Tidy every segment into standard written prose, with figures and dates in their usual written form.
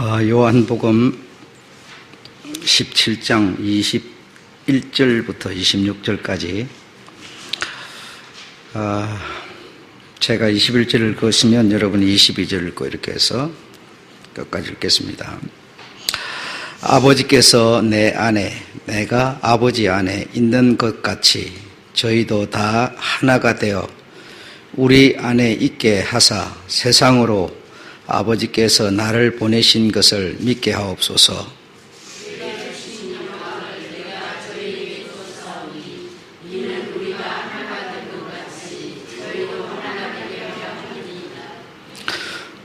요한복음 17장 21절부터 26절까지 제가 21절을 읽으시면 여러분이 22절을 읽고 이렇게 해서 끝까지 읽겠습니다. 아버지께서 내 안에 내가 아버지 안에 있는 것 같이 저희도 다 하나가 되어 우리 안에 있게 하사 세상으로 아버지께서 나를 보내신 것을 믿게 하옵소서.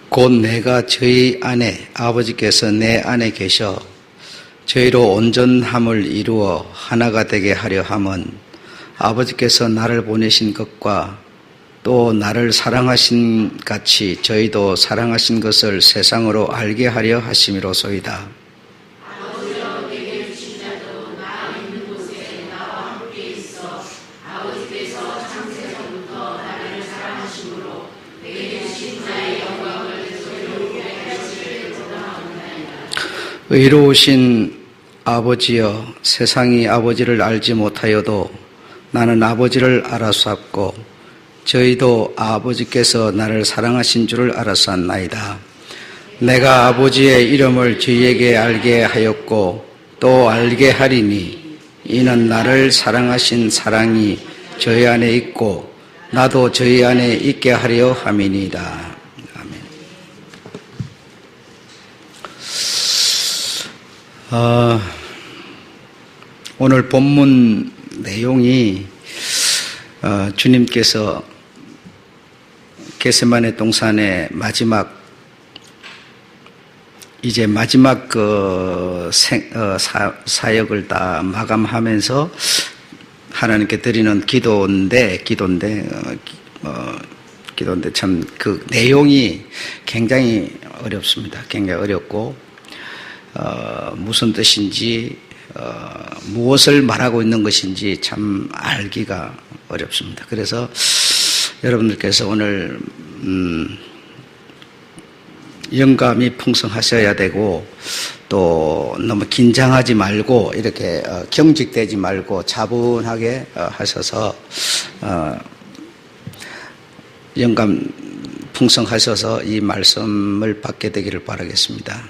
곧 내가 저희 안에 아버지께서 내 안에 계셔 저희로 온전함을 이루어 하나가 되게 하려 함은 아버지께서 나를 보내신 것과 또 나를 사랑하신 같이 저희도 사랑하신 것을 세상으로 알게 하려 하심이로소이다. 아버지여 내게 주신 자도 나 있는 곳에 나와 함께 있어 아버지께서 창세전부터 나를 사랑하심으로 내게 주신 자의 영광을 저희로 고백하시기를 원하옵나이다. 의로우신 아버지여 세상이 아버지를 알지 못하여도 나는 아버지를 알았사옵고 저희도 아버지께서 나를 사랑하신 줄을 알았사옵나이다. 내가 아버지의 이름을 저희에게 알게 하였고 또 알게 하리니 이는 나를 사랑하신 사랑이 저희 안에 있고 나도 저희 안에 있게 하려 함이니이다. 아멘. 오늘 본문 내용이 주님께서 겟세마네 동산의 마지막 사역을 다 마감하면서 하나님께 드리는 기도인데 참 그 내용이 굉장히 어렵습니다. 굉장히 어렵고 무슨 뜻인지 무엇을 말하고 있는 것인지 참 알기가 어렵습니다. 그래서 여러분들께서 오늘 영감이 풍성하셔야 되고 또 너무 긴장하지 말고 이렇게 경직되지 말고 차분하게 하셔서 영감 풍성하셔서 이 말씀을 받게 되기를 바라겠습니다.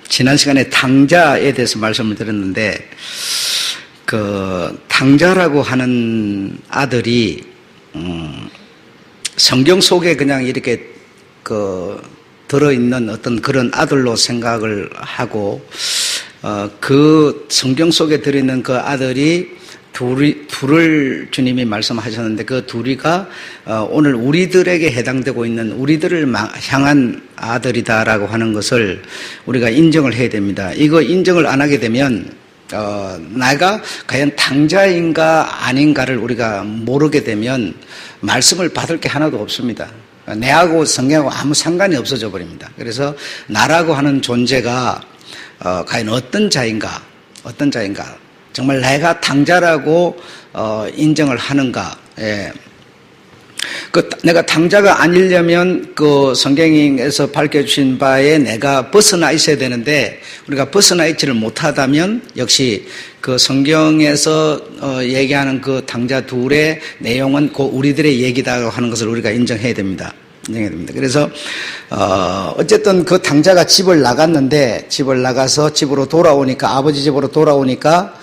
지난 시간에 당자에 대해서 말씀을 드렸는데 그 당자라고 하는 아들이 성경 속에 그냥 이렇게 들어있는 어떤 그런 아들로 생각을 하고 그 성경 속에 들어있는 그 아들이 둘을 주님이 말씀하셨는데 그 둘이가 오늘 우리들에게 해당되고 있는 우리들을 향한 아들이다라고 하는 것을 우리가 인정을 해야 됩니다. 이거 인정을 안 하게 되면 내가 과연 당자인가 아닌가를 우리가 모르게 되면 말씀을 받을 게 하나도 없습니다. 내하고 성경하고 아무 상관이 없어져 버립니다. 그래서 나라고 하는 존재가 과연 어떤 자인가 정말 내가 당자라고 인정을 하는가? 예. 내가 당자가 아니려면 그 성경에서 밝혀주신 바에 내가 벗어나 있어야 되는데 우리가 벗어나 있지를 못하다면 역시 그 성경에서 얘기하는 그 당자 둘의 내용은 그 우리들의 얘기다라고 하는 것을 우리가 인정해야 됩니다. 그래서 어쨌든 그 당자가 집을 나가서 집으로 돌아오니까 아버지 집으로 돌아오니까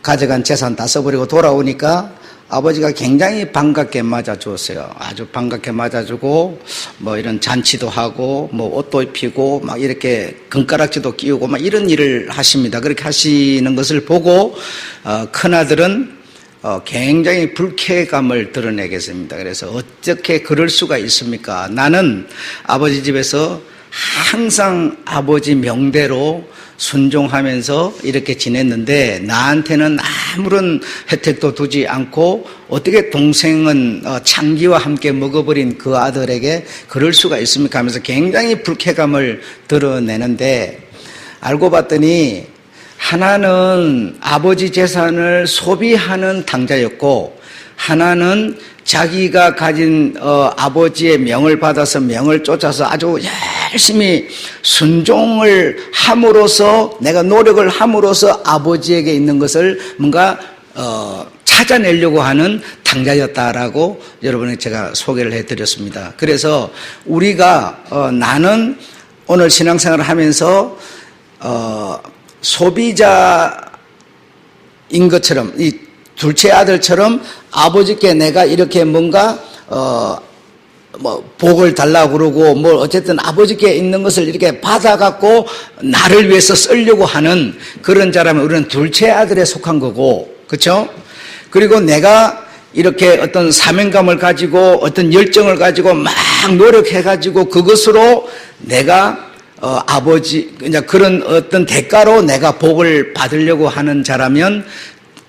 가져간 재산 다 써버리고 돌아오니까 아버지가 굉장히 반갑게 맞아주었어요. 아주 반갑게 맞아주고 뭐 이런 잔치도 하고 뭐 옷도 입히고 막 이렇게 금가락지도 끼우고 막 이런 일을 하십니다. 그렇게 하시는 것을 보고 큰아들은 굉장히 불쾌감을 드러내겠습니다. 그래서 어떻게 그럴 수가 있습니까? 나는 아버지 집에서 항상 아버지 명대로 순종하면서 이렇게 지냈는데 나한테는 아무런 혜택도 두지 않고 어떻게 동생은 창기와 함께 먹어버린 그 아들에게 그럴 수가 있습니까? 하면서 굉장히 불쾌감을 드러내는데 알고 봤더니 하나는 아버지 재산을 소비하는 당자였고 하나는 자기가 가진 아버지의 명을 받아서 명을 쫓아서 아주 열심히 순종을 함으로써 내가 노력을 함으로써 아버지에게 있는 것을 뭔가 찾아내려고 하는 당자였다라고 여러분에게 제가 소개를 해드렸습니다. 그래서 우리가 나는 오늘 신앙생활을 하면서 소비자인 것처럼 이 둘째 아들처럼 아버지께 내가 이렇게 뭔가 복을 달라고 그러고 뭐 어쨌든 아버지께 있는 것을 이렇게 받아갖고 나를 위해서 쓰려고 하는 그런 자라면 우리는 둘째 아들에 속한 거고, 그렇죠? 그리고 내가 이렇게 어떤 사명감을 가지고 어떤 열정을 가지고 막 노력해가지고 그것으로 내가 아버지 그런 어떤 대가로 내가 복을 받으려고 하는 자라면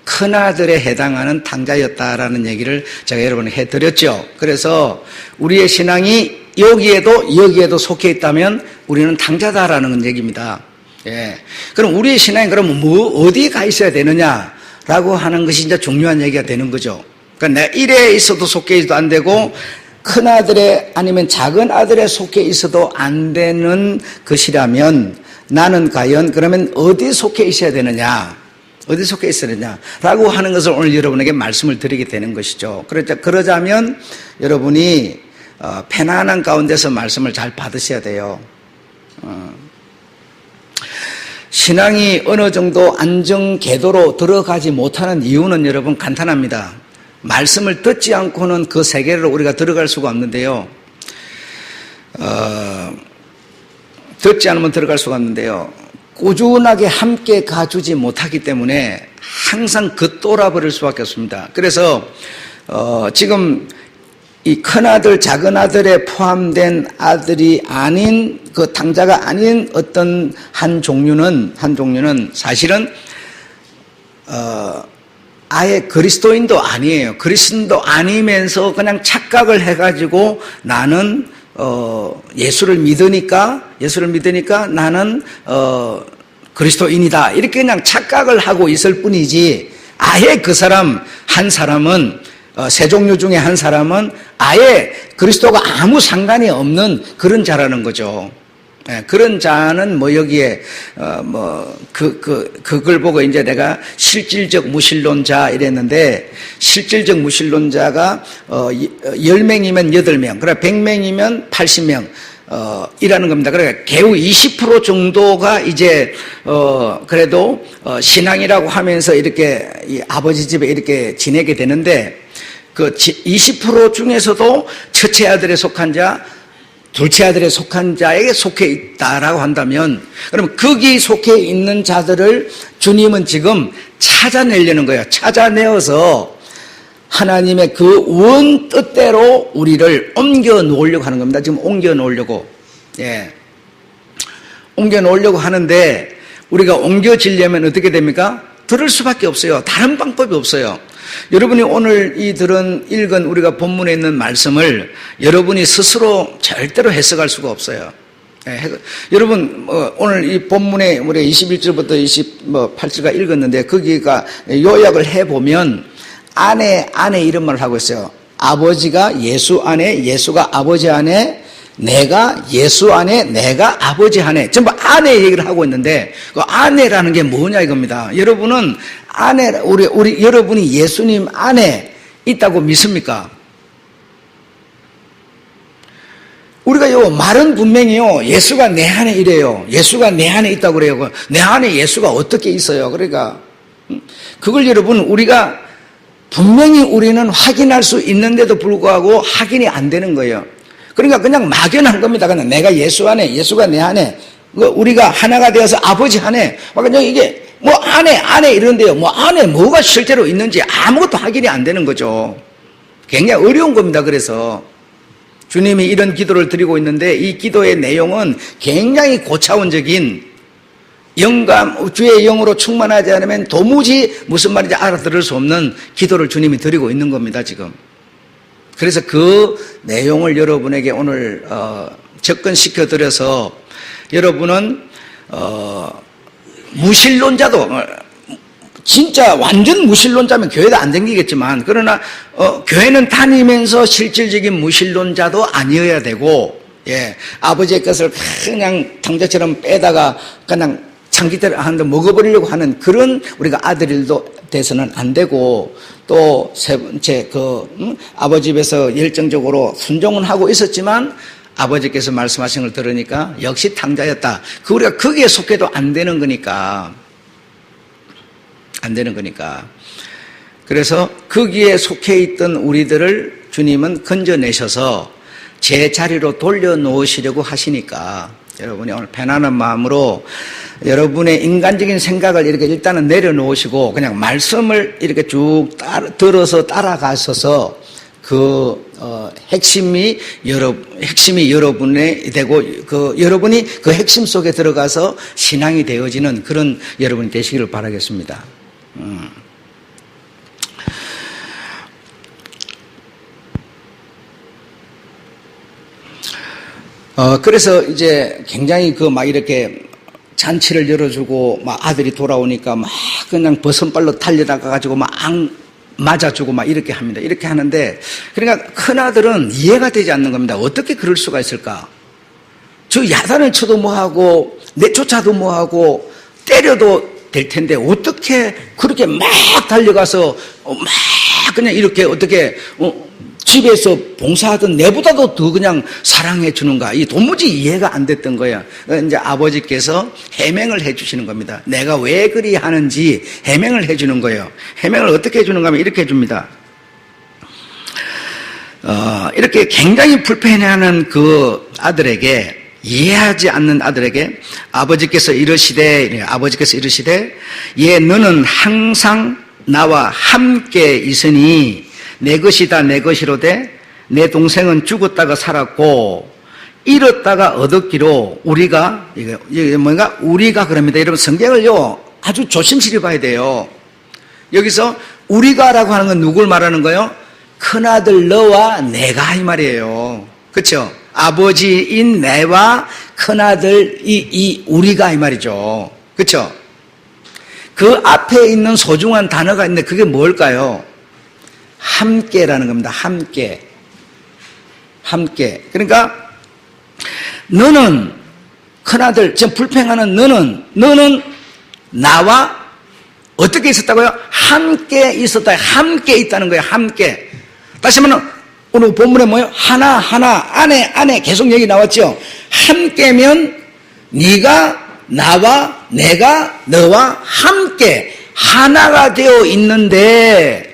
큰아들에 해당하는 당자였다라는 얘기를 제가 여러분에게 해드렸죠. 그래서 우리의 신앙이 여기에도 속해 있다면 우리는 당자다라는 얘기입니다. 예. 그럼 우리의 신앙이 그러면 어디에 가 있어야 되느냐라고 하는 것이 이제 중요한 얘기가 되는 거죠. 그러니까 내가 일에 있어도 속해 있어도 안 되고 큰아들에 아니면 작은 아들에 속해 있어도 안 되는 것이라면 나는 과연 그러면 어디에 속해 있어야 되느냐? 어디 속해 있어야 되냐라고 하는 것을 오늘 여러분에게 말씀을 드리게 되는 것이죠. 그러자면 여러분이 편안한 가운데서 말씀을 잘 받으셔야 돼요. 신앙이 어느 정도 안정 궤도로 들어가지 못하는 이유는 여러분 간단합니다. 말씀을 듣지 않고는 그 세계로 우리가 들어갈 수가 없는데요. 듣지 않으면 들어갈 수가 없는데요. 꾸준하게 함께 가주지 못하기 때문에 항상 겉돌아버릴 수밖에 없습니다. 그래서 지금 이 큰아들, 작은아들에 포함된 아들이 아닌 그 당자가 아닌 어떤 한 종류는 사실은 아예 그리스도인도 아니에요. 그리스도인도 아니면서 그냥 착각을 해가지고 나는 예수를 믿으니까 나는 그리스도인이다. 이렇게 그냥 착각을 하고 있을 뿐이지 아예 그 사람 한 사람은 세 종류 중에 한 사람은 아예 그리스도가 아무 상관이 없는 그런 자라는 거죠. 그런 자는 여기에 그걸 보고 이제 내가 실질적 무신론자 이랬는데, 실질적 무신론자가 10명이면 8명, 그래 100명이면 80명 이라는 겁니다. 그러니까 개우 20% 정도가 이제 그래도 신앙이라고 하면서 이렇게 이 아버지 집에 이렇게 지내게 되는데, 그 20% 중에서도 첫째 아들에 속한 자, 둘째 아들에 속한 자에게 속해 있다라고 한다면, 그럼 거기 속해 있는 자들을 주님은 지금 찾아내려는 거예요. 찾아내어서 하나님의 그 원 뜻대로 우리를 옮겨 놓으려고 하는 겁니다. 지금 옮겨 놓으려고. 옮겨 놓으려고 하는데, 우리가 옮겨지려면 어떻게 됩니까? 들을 수밖에 없어요. 다른 방법이 없어요. 여러분이 오늘 읽은 우리가 본문에 있는 말씀을 여러분이 스스로 절대로 해석할 수가 없어요. 여러분, 오늘 이 본문에 우리가 21절부터 28절까지 읽었는데, 거기가 요약을 해보면 안에 이런 말을 하고 있어요. 아버지가 예수 안에, 예수가 아버지 안에, 내가 예수 안에, 내가 아버지 안에, 전부 안에 얘기를 하고 있는데, 그 안에라는 게 뭐냐 이겁니다. 여러분은 여러분이 예수님 안에 있다고 믿습니까? 우리가 말은 분명히요, 예수가 내 안에 이래요. 예수가 내 안에 있다고 그래요. 내 안에 예수가 어떻게 있어요? 그러니까, 그걸 여러분, 우리가 분명히 우리는 확인할 수 있는데도 불구하고 확인이 안 되는 거예요. 그러니까 그냥 막연한 겁니다. 그냥 내가 예수 안에, 예수가 내 안에, 우리가 하나가 되어서 아버지 안에, 그냥 이게 안에 이런데요. 안에 뭐가 실제로 있는지 아무것도 확인이 안 되는 거죠. 굉장히 어려운 겁니다. 그래서 주님이 이런 기도를 드리고 있는데, 이 기도의 내용은 굉장히 고차원적인, 주의 영으로 충만하지 않으면 도무지 무슨 말인지 알아들을 수 없는 기도를 주님이 드리고 있는 겁니다. 지금. 그래서 그 내용을 여러분에게 오늘 접근시켜 드려서, 여러분은 무신론자도 진짜 완전 무신론자면 교회도 안 댕기겠지만, 그러나 교회는 다니면서 실질적인 무신론자도 아니어야 되고, 예, 아버지의 것을 그냥 당자처럼 빼다가 그냥 참기대로 하는데 먹어버리려고 하는 그런 우리가 아들도 돼서는 안 되고, 또 세 번째 아버지 집에서 열정적으로 순종은 하고 있었지만 아버지께서 말씀하신 걸 들으니까 역시 탕자였다. 우리가 거기에 속해도 안 되는 거니까. 안 되는 거니까. 그래서 거기에 속해 있던 우리들을 주님은 건져내셔서 제 자리로 돌려놓으시려고 하시니까 여러분이 오늘 편안한 마음으로 여러분의 인간적인 생각을 이렇게 일단은 내려놓으시고 그냥 말씀을 이렇게 쭉 들어서 따라가셔서 핵심이 여러분의 되고 여러분이 그 핵심 속에 들어가서 신앙이 되어지는 그런 여러분이 되시기를 바라겠습니다. 그래서 이제 굉장히 막 이렇게 잔치를 열어주고 막 아들이 돌아오니까 막 그냥 버선발로 달려나가가지고 막 맞아주고 막 이렇게 합니다. 이렇게 하는데, 그러니까 큰아들은 이해가 되지 않는 겁니다. 어떻게 그럴 수가 있을까? 저 야단을 쳐도 뭐하고 내쫓아도 뭐하고 때려도 될 텐데 어떻게 그렇게 막 달려가서 막 그냥 이렇게 어떻게 집에서 봉사하던 내보다도 더 그냥 사랑해 주는가? 이 도무지 이해가 안 됐던 거야. 이제 아버지께서 해명을 해 주시는 겁니다. 내가 왜 그리 하는지 해명을 해 주는 거예요. 해명을 어떻게 해 주는가 하면 이렇게 해 줍니다. 이렇게 굉장히 불편해하는 그 아들에게, 이해하지 않는 아들에게 아버지께서 이르시되 예, 너는 항상 나와 함께 있으니 내 것이다 내 것이로되 내 동생은 죽었다가 살았고 잃었다가 얻었기로 우리가, 이게 뭔가 우리가 그럽니다. 여러분 성경을요 아주 조심스레 봐야 돼요. 여기서 우리가라고 하는 건 누굴 말하는 거예요? 큰아들 너와 내가 이 말이에요. 그렇죠? 아버지인 내와 큰아들 이 우리가 이 말이죠. 그렇죠? 그 앞에 있는 소중한 단어가 있는데 그게 뭘까요? 함께라는 겁니다. 함께. 그러니까 너는 큰아들, 지금 불평하는 너는 나와 어떻게 있었다고요? 함께 있었다. 함께 있다는 거예요. 함께. 다시 말하면 오늘 본문에 뭐예요? 하나 안에 계속 얘기 나왔죠. 함께면 네가 나와 내가 너와 함께 하나가 되어 있는데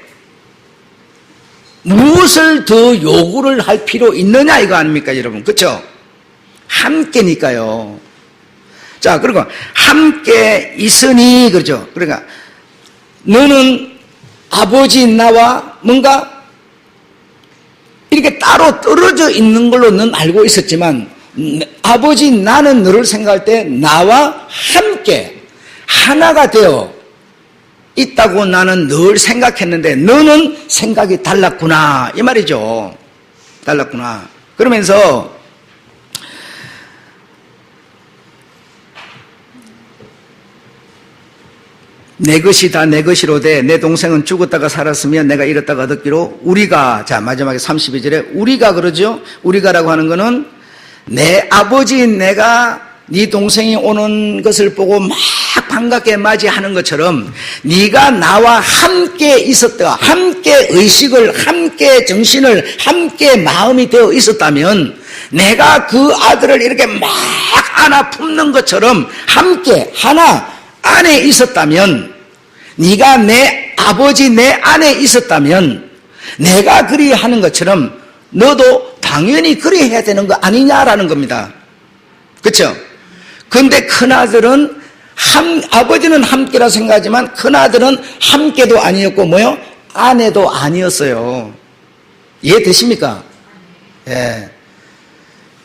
무엇을 더 요구를 할 필요 있느냐 이거 아닙니까 여러분? 그렇죠? 함께니까요. 자, 그리고 함께 있으니 그렇죠? 그러니까 너는 아버지 나와 뭔가 이렇게 따로 떨어져 있는 걸로 넌 알고 있었지만 아버지 나는 너를 생각할 때 나와 함께 하나가 되어 있다고 나는 늘 생각했는데 너는 생각이 달랐구나 이 말이죠. 달랐구나. 그러면서 내 것이다 내 것이로되 내 동생은 죽었다가 살았으며 내가 잃었다가 얻었기로 우리가, 자 마지막에 32절에 우리가 그러죠. 우리가라고 하는 거는 내 아버지인 내가 네 동생이 오는 것을 보고 막 반갑게 맞이하는 것처럼 네가 나와 함께 있었다, 함께 의식을, 함께 정신을, 함께 마음이 되어 있었다면 내가 그 아들을 이렇게 막 안아 품는 것처럼 함께 하나 안에 있었다면, 네가 내 아버지 내 안에 있었다면 내가 그리 하는 것처럼 너도 당연히 그리 해야 되는 거 아니냐라는 겁니다. 그렇죠? 그런데 큰아들은 아버지는 함께라 생각하지만 큰아들은 함께도 아니었고 뭐요? 아내도 아니었어요. 이해되십니까? 예.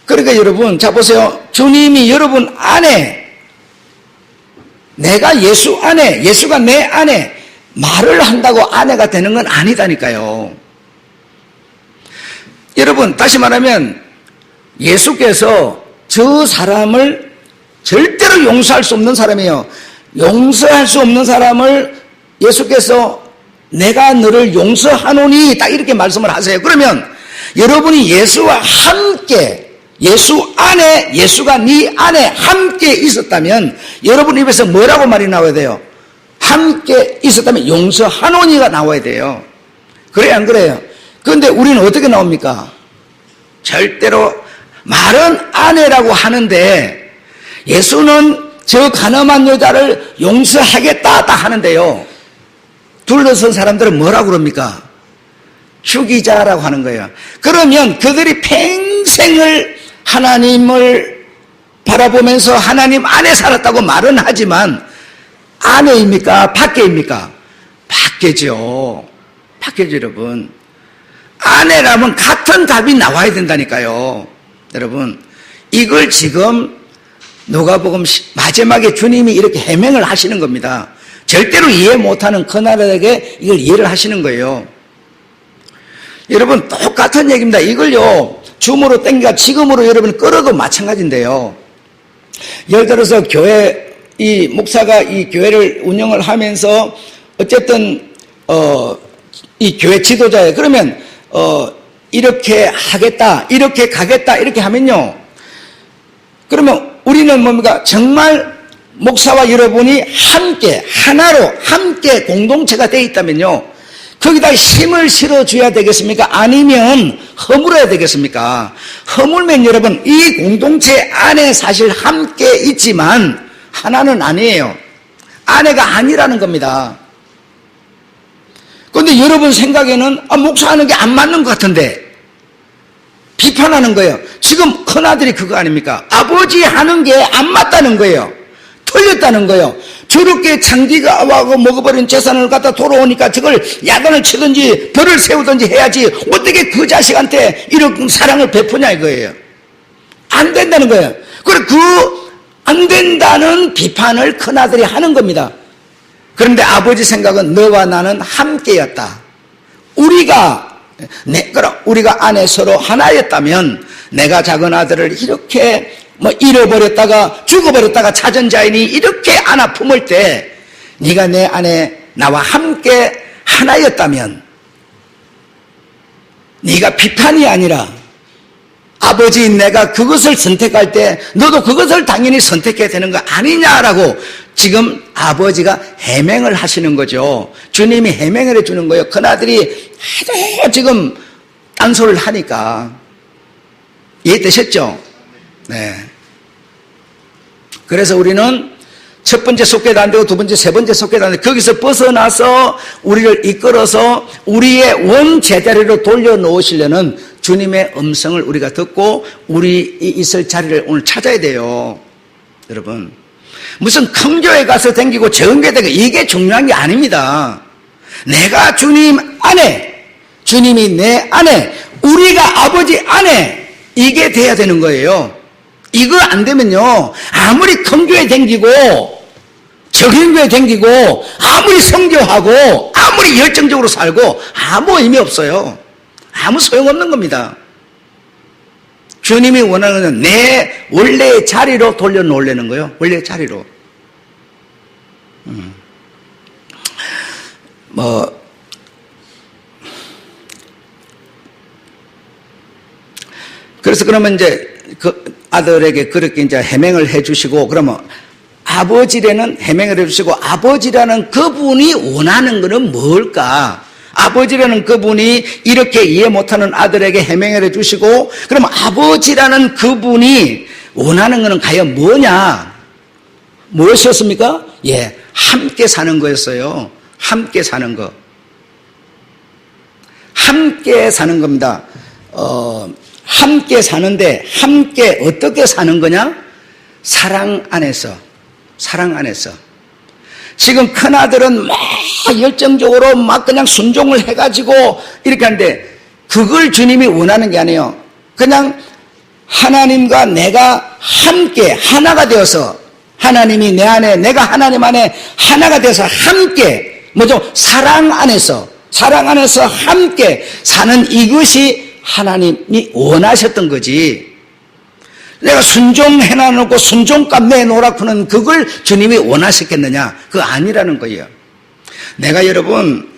그러니까 여러분, 자 보세요. 주님이 여러분 안에, 내가 예수 안에, 예수가 내 안에 말을 한다고 아내가 되는 건 아니다니까요. 여러분, 다시 말하면 예수께서 저 사람을 절대로 용서할 수 없는 사람이에요. 용서할 수 없는 사람을 예수께서 내가 너를 용서하노니 딱 이렇게 말씀을 하세요. 그러면 여러분이 예수와 함께, 예수 안에, 예수가 네 안에 함께 있었다면 여러분 입에서 뭐라고 말이 나와야 돼요? 함께 있었다면 용서하노니가 나와야 돼요. 그래야 안 그래요? 그런데 우리는 어떻게 나옵니까? 절대로 말은 아내라고 하는데 예수는 저 가늠한 여자를 용서하겠다 딱 하는데요, 둘러선 사람들은 뭐라고 그럽니까? 죽이자라고 하는 거예요. 그러면 그들이 평생을 하나님을 바라보면서 하나님 안에 살았다고 말은 하지만 안에입니까? 밖에입니까? 밖에죠. 밖에죠, 여러분. 안에라면 같은 답이 나와야 된다니까요. 여러분, 이걸 지금 누가복음 마지막에 주님이 이렇게 해명을 하시는 겁니다. 절대로 이해 못하는 그날에게 이걸 이해를 하시는 거예요. 여러분, 똑같은 얘기입니다. 이걸요, 줌으로 땡겨 지금으로 여러분 끌어도 마찬가지인데요. 예를 들어서 교회, 이 목사가 이 교회를 운영을 하면서 어쨌든 이 교회 지도자예요. 그러면 이렇게 하겠다, 이렇게 가겠다, 이렇게 하면요, 그러면 우리는 뭡니까? 정말 목사와 여러분이 함께, 하나로, 함께 공동체가 되어 있다면요, 거기다 힘을 실어줘야 되겠습니까? 아니면 허물어야 되겠습니까? 허물면 여러분, 이 공동체 안에 사실 함께 있지만 하나는 아니에요. 아내가 아니라는 겁니다. 그런데 여러분 생각에는 목사 하는 게 안 맞는 것 같은데 비판하는 거예요. 지금 큰아들이 그거 아닙니까? 아버지 하는 게 안 맞다는 거예요. 틀렸다는 거예요. 저렇게 장기가 와고 먹어버린 재산을 갖다 돌아오니까 저걸 야단을 치든지 벌을 세우든지 해야지 어떻게 그 자식한테 이런 사랑을 베푸냐 이거예요. 안 된다는 거예요. 그래, 안 된다는 비판을 큰아들이 하는 겁니다. 그런데 아버지 생각은 너와 나는 함께였다. 우리가 안에 서로 하나였다면 내가 작은 아들을 이렇게 잃어버렸다가 죽어버렸다가 찾은 자이니 이렇게 안아 품을 때 네가 내 안에 나와 함께 하나였다면 네가 비판이 아니라 아버지인 내가 그것을 선택할 때 너도 그것을 당연히 선택해야 되는 거 아니냐라고 지금 아버지가 해명을 하시는 거죠. 주님이 해명을 해주는 거예요. 큰아들이 하도 지금 딴소리를 하니까. 이해되셨죠? 네. 그래서 우리는 첫 번째 속죄도 안 되고 두 번째, 세 번째 속죄도 안 되고 거기서 벗어나서 우리를 이끌어서 우리의 원 제자리로 돌려놓으시려는 주님의 음성을 우리가 듣고 우리 있을 자리를 오늘 찾아야 돼요. 여러분, 무슨 큰 교회 가서 댕기고 적은 교회 댕기고 이게 중요한 게 아닙니다. 내가 주님 안에, 주님이 내 안에, 우리가 아버지 안에 이게 돼야 되는 거예요. 이거 안 되면요, 아무리 큰 교회 댕기고 적은 교회 댕기고 아무리 선교하고 아무리 열정적으로 살고 아무 의미 없어요. 아무 소용없는 겁니다. 주님이 원하는 건 내 원래의 자리로 돌려놓으려는 거예요. 원래의 자리로. 그래서 그러면 이제 그 아들에게 그렇게 이제 해명을 해주시고, 그러면 아버지라는 해명을 해주시고, 아버지라는 그분이 원하는 것은 뭘까? 아버지라는 그분이 이렇게 이해 못하는 아들에게 해명을 해주시고, 그러면 아버지라는 그분이 원하는 것은 과연 뭐냐? 무엇이었습니까? 예, 함께 사는 거였어요. 함께 사는 거. 함께 사는 겁니다. 함께 사는데 함께 어떻게 사는 거냐? 사랑 안에서. 사랑 안에서. 지금 큰아들은 막 열정적으로 막 그냥 순종을 해가지고 이렇게 하는데 그걸 주님이 원하는 게 아니에요. 그냥 하나님과 내가 함께 하나가 되어서, 하나님이 내 안에 내가 하나님 안에 하나가 되어서 함께, 뭐죠? 사랑 안에서 함께 사는 이것이 하나님이 원하셨던 거지. 내가 순종해놔놓고 순종값 내놓으라고는 그걸 주님이 원하셨겠느냐? 그거 아니라는 거예요. 내가 여러분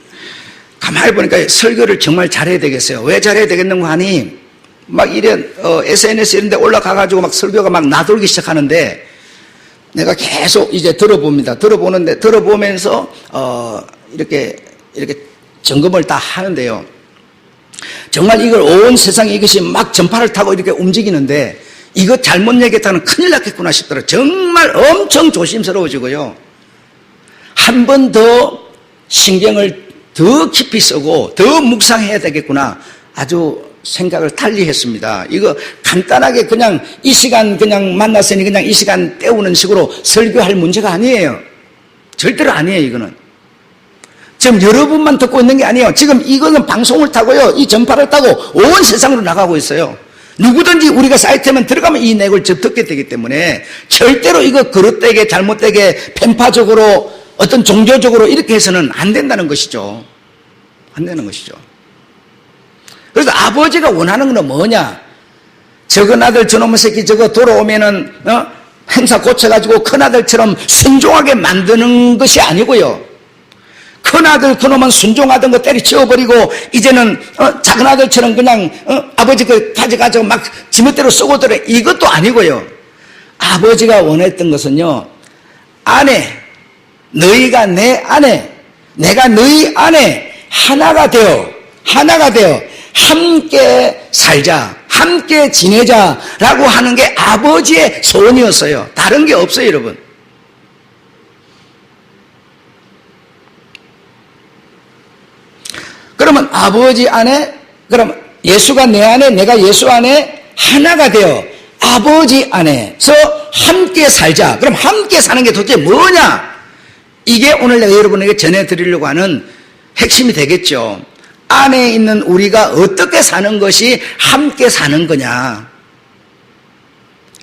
가만히 보니까 설교를 정말 잘해야 되겠어요. 왜 잘해야 되겠는가 하니 막 이런 SNS 이런 데 올라가가지고 막 설교가 막 나돌기 시작하는데 내가 계속 이제 들어봅니다. 들어보면서 이렇게 점검을 다 하는데요. 정말 이걸 온 세상에 이것이 막 전파를 타고 이렇게 움직이는데 이거 잘못 얘기했다면 큰일 났겠구나 싶더라고요. 정말 엄청 조심스러워지고요. 한 번 더 신경을 더 깊이 쓰고 더 묵상해야 되겠구나. 아주 생각을 달리 했습니다. 이거 간단하게 그냥 이 시간 그냥 만났으니 그냥 이 시간 때우는 식으로 설교할 문제가 아니에요. 절대로 아니에요, 이거는. 지금 여러분만 듣고 있는 게 아니에요. 지금 이거는 방송을 타고요. 이 전파를 타고 온 세상으로 나가고 있어요. 누구든지 우리가 사이트에만 들어가면 이 내용을 듣게 되기 때문에 절대로 이거 그릇되게 잘못되게 편파적으로 어떤 종교적으로 이렇게 해서는 안 된다는 것이죠. 안 되는 것이죠. 그래서 아버지가 원하는 건 뭐냐? 적은 아들 저놈의 새끼 저거 돌아오면은 행사 고쳐가지고 큰 아들처럼 순종하게 만드는 것이 아니고요. 큰 아들 그놈은 순종하던 거 때려치워버리고 이제는 작은 아들처럼 그냥 아버지 그 가져가지고 막 지멋대로 쓰고 들어 이것도 아니고요. 아버지가 원했던 것은요. 아내 너희가 내 아내 내가 너희 아내 하나가 되어 함께 살자 함께 지내자라고 하는 게 아버지의 소원이었어요. 다른 게 없어요, 여러분. 그러면 아버지 안에, 그럼 예수가 내 안에, 내가 예수 안에 하나가 되어 아버지 안에서 함께 살자. 그럼 함께 사는 게 도대체 뭐냐? 이게 오늘 내가 여러분에게 전해드리려고 하는 핵심이 되겠죠. 안에 있는 우리가 어떻게 사는 것이 함께 사는 거냐.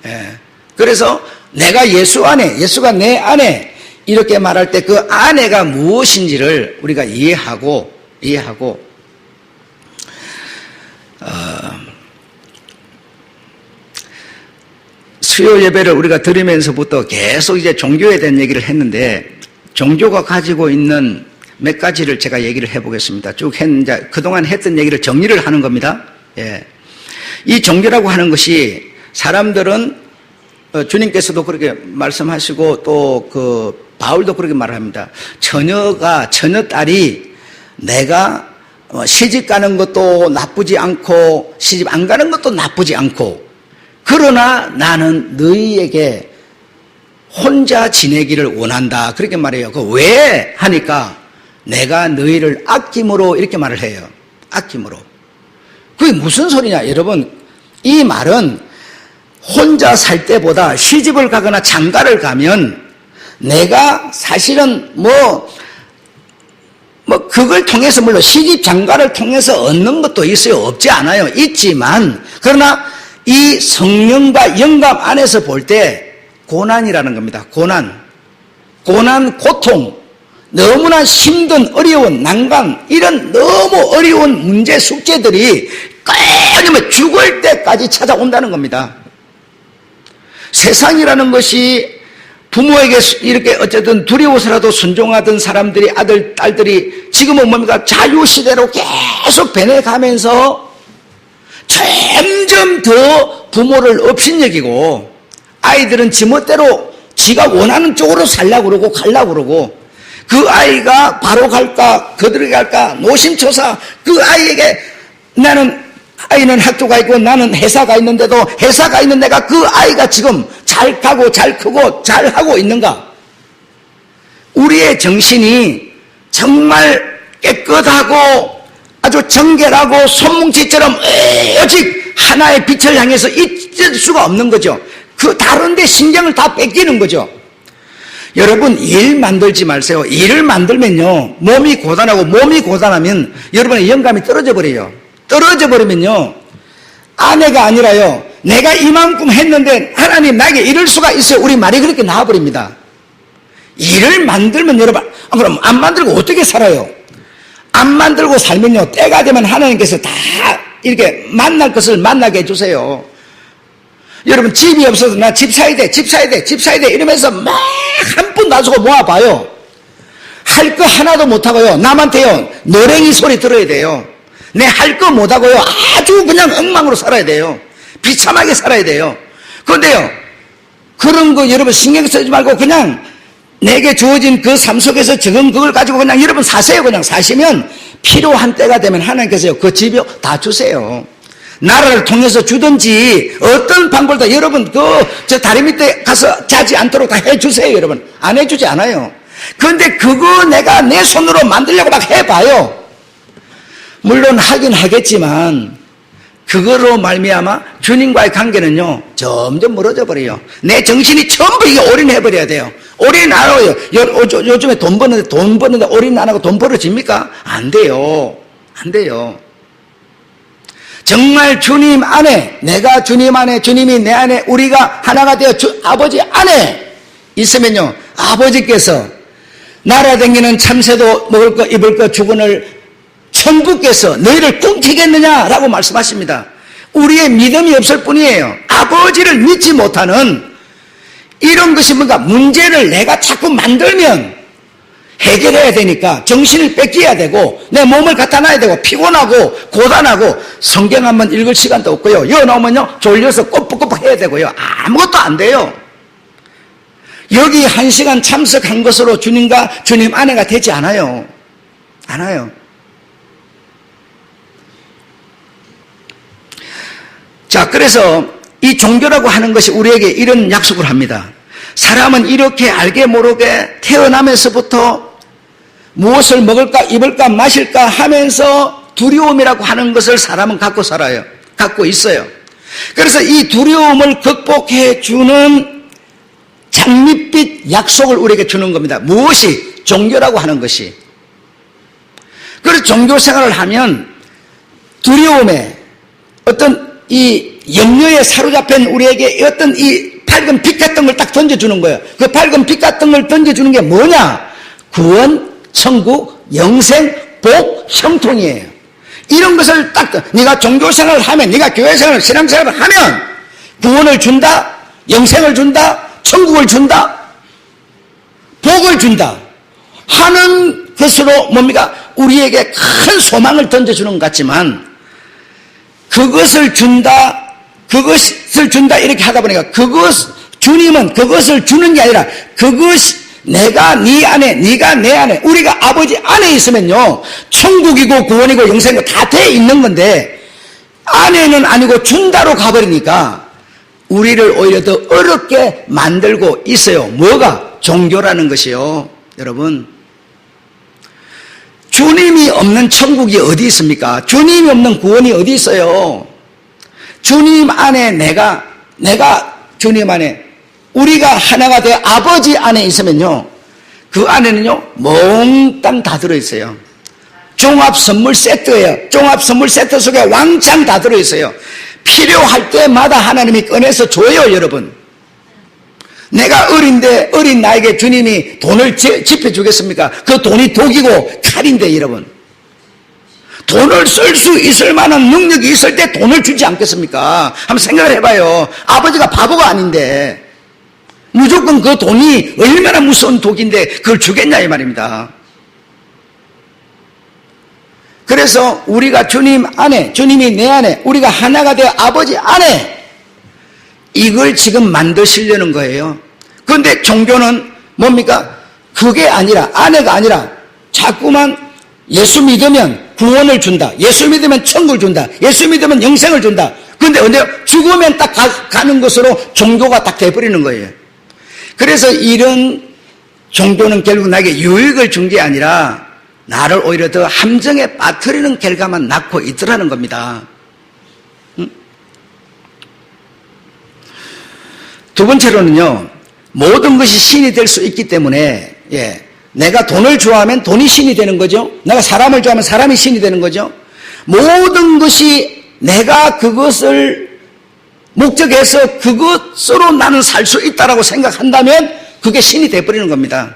예. 그래서 내가 예수 안에, 예수가 내 안에 이렇게 말할 때 그 안에가 무엇인지를 우리가 이해하고 수요 예배를 우리가 드리면서부터 계속 이제 종교에 대한 얘기를 했는데 종교가 가지고 있는 몇 가지를 제가 얘기를 해보겠습니다. 쭉 그동안 했던 얘기를 정리를 하는 겁니다. 예. 이 종교라고 하는 것이 사람들은 주님께서도 그렇게 말씀하시고 또 그 바울도 그렇게 말합니다. 처녀 딸이 내가 시집 가는 것도 나쁘지 않고 시집 안 가는 것도 나쁘지 않고 그러나 나는 너희에게 혼자 지내기를 원한다. 그렇게 말해요. 그 왜 하니까 내가 너희를 아낌으로 이렇게 말을 해요. 아낌으로. 그게 무슨 소리냐? 여러분, 이 말은 혼자 살 때보다 시집을 가거나 장가를 가면 내가 사실은 그걸 통해서 물론 시집 장가를 통해서 얻는 것도 있어요. 없지 않아요. 있지만 그러나 이 성령과 영감 안에서 볼 때 고난이라는 겁니다. 고난, 고통, 너무나 힘든 어려운 난관 이런 너무 어려운 문제 숙제들이 끊임없이 죽을 때까지 찾아온다는 겁니다. 세상이라는 것이 부모에게 이렇게 어쨌든 두려워서라도 순종하던 사람들이 아들, 딸들이 지금은 뭡니까? 자유시대로 계속 변해가면서 점점 더 부모를 업신여기고 아이들은 지멋대로 지가 원하는 쪽으로 살려고 그러고 가려고 그러고 그 아이가 바로 갈까 거들어 갈까 노심초사 그 아이에게 아이는 학교가 있고 나는 회사가 있는데도 회사가 있는 내가 그 아이가 지금 잘 가고 잘 크고 잘 하고 있는가? 우리의 정신이 정말 깨끗하고 아주 정결하고 손뭉치처럼 오직 하나의 빛을 향해서 있을 수가 없는 거죠. 그 다른 데 신경을 다 뺏기는 거죠. 여러분 일 만들지 마세요. 일을 만들면요 몸이 고단하면 여러분의 영감이 떨어져 버려요. 떨어져 버리면요 아내가 아니라요 내가 이만큼 했는데 하나님 나에게 이럴 수가 있어요. 우리 말이 그렇게 나와버립니다. 일을 만들면 여러분 그럼 안 만들고 어떻게 살아요? 안 만들고 살면요 때가 되면 하나님께서 다 이렇게 만날 것을 만나게 해주세요. 여러분 집이 없어서 나 집 사야 돼 이러면서 막 한 푼 다 주고 모아봐요. 할 거 하나도 못하고요. 남한테요, 노랭이 소리 들어야 돼요. 내 할 거 못하고요. 아주 그냥 엉망으로 살아야 돼요. 비참하게 살아야 돼요. 그런데요, 그런 거 여러분 신경 쓰지 말고 그냥 내게 주어진 그 삶 속에서 지금 그걸 가지고 그냥 여러분 사세요. 그냥 사시면 필요한 때가 되면 하나님께서요, 그 집요 다 주세요. 나라를 통해서 주든지 어떤 방법도 여러분 저 다리 밑에 가서 자지 않도록 다 해주세요. 여러분 안 해주지 않아요. 그런데 그거 내가 내 손으로 만들려고 막 해봐요. 물론 하긴 하겠지만 그거로 말미암아 주님과의 관계는요 점점 멀어져 버려요. 내 정신이 전부 이게 올인해버려야 돼요. 올인 안 하고요. 요즘에 돈 버는데 올인 안 하고 돈 벌어집니까? 안 돼요. 안 돼요. 정말 주님 안에, 내가 주님 안에, 주님이 내 안에, 우리가 하나가 되어 아버지 안에 있으면요, 아버지께서 날아다니는 참새도 먹을 거 입을 거 주거늘 천부께서 너희를 꿈티겠느냐라고 말씀하십니다. 우리의 믿음이 없을 뿐이에요. 아버지를 믿지 못하는 이런 것이 뭔가 문제를 내가 자꾸 만들면 해결해야 되니까 정신을 뺏겨야 되고 내 몸을 갖다 놔야 되고 피곤하고 고단하고 성경 한번 읽을 시간도 없고요. 여기 나오면요 졸려서 꼬북꼬북 해야 되고요. 아무것도 안 돼요. 여기 1시간 참석한 것으로 주님과 주님 안에가 되지 않아요. 않아요. 자, 그래서 이 종교라고 하는 것이 우리에게 이런 약속을 합니다. 사람은 이렇게 알게 모르게 태어나면서부터 무엇을 먹을까 입을까 마실까 하면서 두려움이라고 하는 것을 사람은 갖고 살아요. 갖고 있어요. 그래서 이 두려움을 극복해 주는 장밋빛 약속을 우리에게 주는 겁니다. 무엇이? 종교라고 하는 것이. 그래서 종교 생활을 하면 두려움에 어떤 이 염려에 사로잡힌 우리에게 어떤 이 밝은 빛 같은 걸 딱 던져주는 거예요. 그 밝은 빛 같은 걸 던져주는 게 뭐냐? 구원, 천국, 영생, 복, 형통이에요. 이런 것을 딱 네가 종교생활을 하면, 네가 교회생활을, 신앙생활을 하면 구원을 준다, 영생을 준다, 천국을 준다, 복을 준다 하는 것으로 뭡니까? 우리에게 큰 소망을 던져주는 것 같지만 그것을 준다 이렇게 하다 보니까 주님은 그것을 주는 게 아니라 그것이 내가 네 안에, 네가 내 안에, 우리가 아버지 안에 있으면요 천국이고 구원이고 영생이고 다 돼 있는 건데 안에는 아니고 준다로 가버리니까 우리를 오히려 더 어렵게 만들고 있어요. 뭐가? 종교라는 것이요. 여러분, 주님이 없는 천국이 어디 있습니까? 주님이 없는 구원이 어디 있어요? 주님 안에 내가 주님 안에 우리가 하나가 되어 아버지 안에 있으면요 그 안에는요 몽땅 다 들어있어요. 종합 선물 세트예요. 종합 선물 세트 속에 왕창 다 들어있어요. 필요할 때마다 하나님이 꺼내서 줘요. 여러분, 내가 어린 나에게 주님이 돈을 지펴주겠습니까? 그 돈이 독이고 칼인데 여러분, 돈을 쓸 수 있을 만한 능력이 있을 때 돈을 주지 않겠습니까? 한번 생각을 해봐요. 아버지가 바보가 아닌데 무조건 그 돈이 얼마나 무서운 독인데 그걸 주겠냐 이 말입니다. 그래서 우리가 주님 안에, 주님이 내 안에, 우리가 하나가 되어 아버지 안에 이걸 지금 만드시려는 거예요. 그런데 종교는 뭡니까? 그게 아니라, 안에가 아니라 자꾸만 예수 믿으면 구원을 준다, 예수 믿으면 천국을 준다, 예수 믿으면 영생을 준다. 그런데 언제 죽으면 딱 가는 것으로 종교가 딱 돼버리는 거예요. 그래서 이런 종교는 결국 나에게 유익을 준 게 아니라 나를 오히려 더 함정에 빠뜨리는 결과만 낳고 있더라는 겁니다. 두 번째로는요, 모든 것이 신이 될 수 있기 때문에, 내가 돈을 좋아하면 돈이 신이 되는 거죠. 내가 사람을 좋아하면 사람이 신이 되는 거죠. 모든 것이 내가 그것을 목적해서 그것으로 나는 살 수 있다라고 생각한다면 그게 신이 돼버리는 겁니다.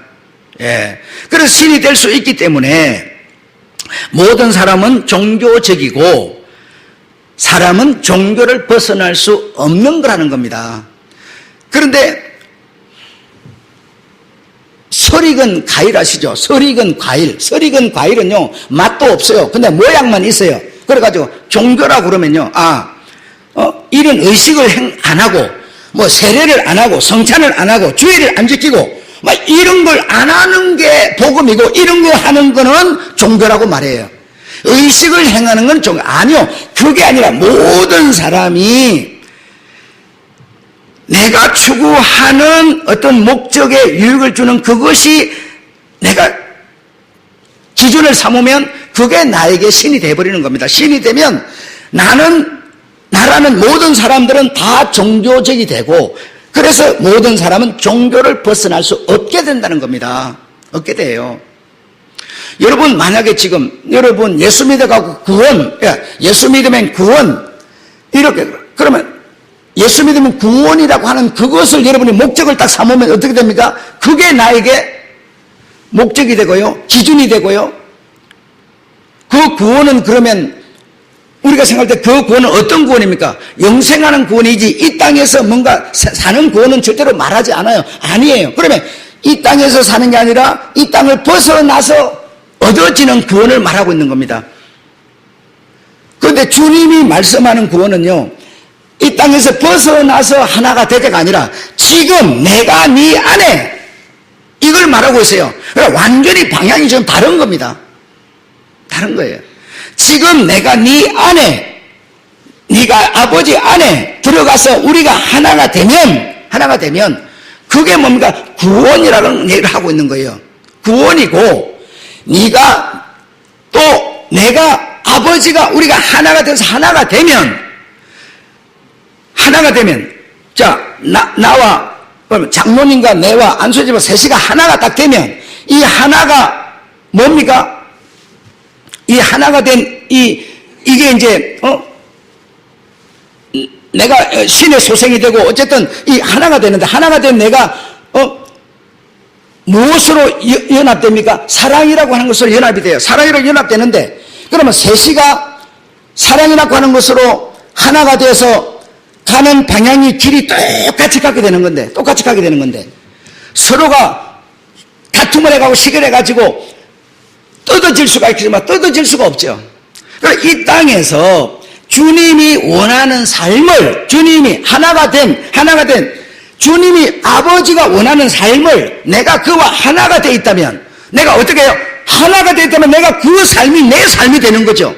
그래서 신이 될 수 있기 때문에 모든 사람은 종교적이고 사람은 종교를 벗어날 수 없는 거라는 겁니다. 그런데 설익은 과일 아시죠? 설익은 과일. 설익은 과일은요, 맛도 없어요. 근데 모양만 있어요. 그래가지고 종교라고 그러면요, 이런 의식을 안 하고, 뭐 세례를 안 하고, 성찬을 안 하고, 주일을 안 지키고, 막 이런 걸 안 하는 게 복음이고, 이런 거 하는 거는 종교라고 말해요. 의식을 행하는 건 종교. 아니요. 그게 아니라 모든 사람이 내가 추구하는 어떤 목적에 유익을 주는 그것이 내가 기준을 삼으면 그게 나에게 신이 되어버리는 겁니다. 신이 되면 나라는 모든 사람들은 다 종교적이 되고, 그래서 모든 사람은 종교를 벗어날 수 없게 된다는 겁니다. 없게 돼요. 여러분, 만약에 지금 여러분 예수 믿어가고 예수 믿으면 구원, 이렇게 그러면 예수 믿으면 구원이라고 하는 그것을 여러분이 목적을 딱 삼으면 어떻게 됩니까? 그게 나에게 목적이 되고요, 기준이 되고요. 그 구원은 그러면 우리가 생각할 때 그 구원은 어떤 구원입니까? 영생하는 구원이지, 이 땅에서 뭔가 사는 구원은 절대로 말하지 않아요. 아니에요. 그러면 이 땅에서 사는 게 아니라 이 땅을 벗어나서 얻어지는 구원을 말하고 있는 겁니다. 그런데 주님이 말씀하는 구원은요, 이 땅에서 벗어나서 하나가 되자가 아니라 지금 내가 네 안에, 이걸 말하고 있어요. 그러니까 완전히 방향이 좀 다른 겁니다. 다른 거예요. 지금 내가 네 안에, 네가 아버지 안에 들어가서 우리가 하나가 되면 그게 뭡니까? 구원이라는 얘기를 하고 있는 거예요. 구원이고, 네가 또 내가 아버지가 우리가 하나가 돼서 하나가 되면 자, 나와 장로님과 내와 안수집과 셋이가 하나가 딱 되면 이 하나가 뭡니까? 이 하나가 된 이게 이제 내가 신의 소생이 되고 어쨌든 이 하나가 되는데, 하나가 된 내가 무엇으로 연합됩니까? 사랑이라고 하는 것으로 연합이 돼요. 사랑이라고 연합되는데, 그러면 셋이가 사랑이라고 하는 것으로 하나가 돼서 가는 방향이 길이 똑같이 가게 되는 건데, 서로가 다툼을 해가고 시결해가지고 뜯어질 수가 있지만 뜯어질 수가 없죠. 그러니까 이 땅에서 주님이 원하는 삶을, 주님이 하나가 된 주님이 아버지가 원하는 삶을 내가 그와 하나가 돼 있다면, 내가 어떻게 해요? 하나가 돼 있다면 내가 그 삶이 내 삶이 되는 거죠.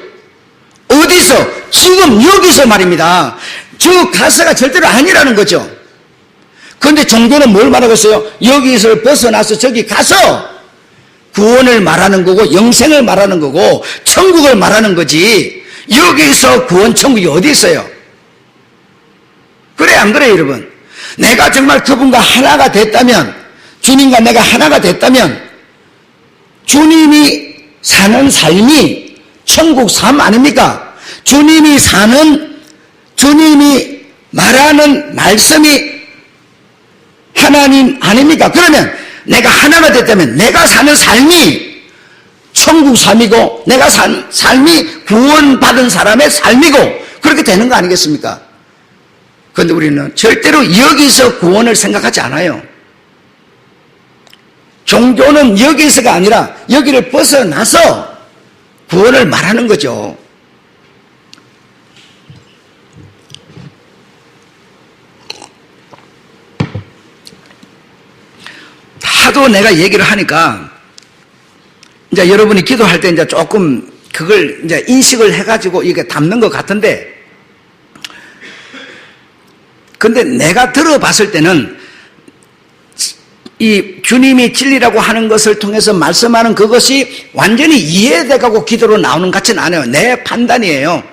어디서? 지금 여기서 말입니다. 저 가서가 절대로 아니라는 거죠. 그런데 종교는 뭘 말하고 있어요? 여기서 벗어나서 저기 가서 구원을 말하는 거고, 영생을 말하는 거고, 천국을 말하는 거지, 여기서 구원 천국이 어디 있어요? 그래 안 그래요 여러분? 내가 정말 그분과 하나가 됐다면, 주님과 내가 하나가 됐다면 주님이 사는 삶이 천국 삶 아닙니까? 주님이 말하는 말씀이 하나님 아닙니까? 그러면 내가 하나가 됐다면 내가 사는 삶이 천국 삶이고, 내가 산 삶이 구원받은 사람의 삶이고, 그렇게 되는 거 아니겠습니까? 그런데 우리는 절대로 여기서 구원을 생각하지 않아요. 종교는 여기서가 아니라 여기를 벗어나서 구원을 말하는 거죠. 하도 내가 얘기를 하니까 이제 여러분이 기도할 때 이제 조금 그걸 이제 인식을 해가지고 이게 담는 것 같은데, 근데 내가 들어봤을 때는 이 주님이 진리라고 하는 것을 통해서 말씀하는 그것이 완전히 이해돼가고 기도로 나오는 것 같지는 않아요. 내 판단이에요.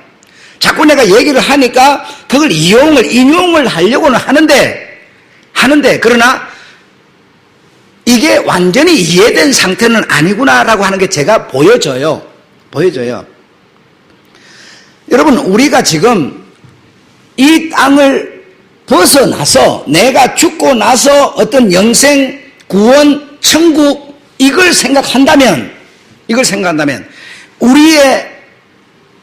자꾸 내가 얘기를 하니까 그걸 인용을 하려고는 하는데 그러나 이게 완전히 이해된 상태는 아니구나라고 하는 게 제가 보여져요. 여러분, 우리가 지금 이 땅을 벗어나서 내가 죽고 나서 어떤 영생, 구원, 천국, 이걸 생각한다면 우리의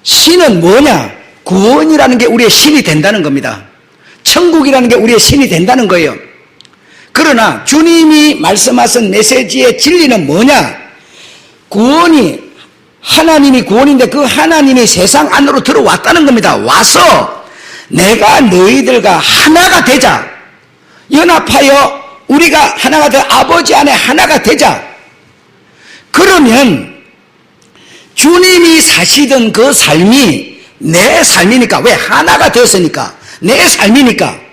신은 뭐냐? 구원이라는 게 우리의 신이 된다는 겁니다. 천국이라는 게 우리의 신이 된다는 거예요. 그러나 주님이 말씀하신 메시지의 진리는 뭐냐? 구원이 하나님이 구원인데 그 하나님이 세상 안으로 들어왔다는 겁니다. 와서 내가 너희들과 하나가 되자. 연합하여 우리가 하나가 되어 아버지 안에 하나가 되자. 그러면 주님이 사시던 그 삶이 내 삶이니까, 왜? 하나가 되었으니까, 내 삶이니까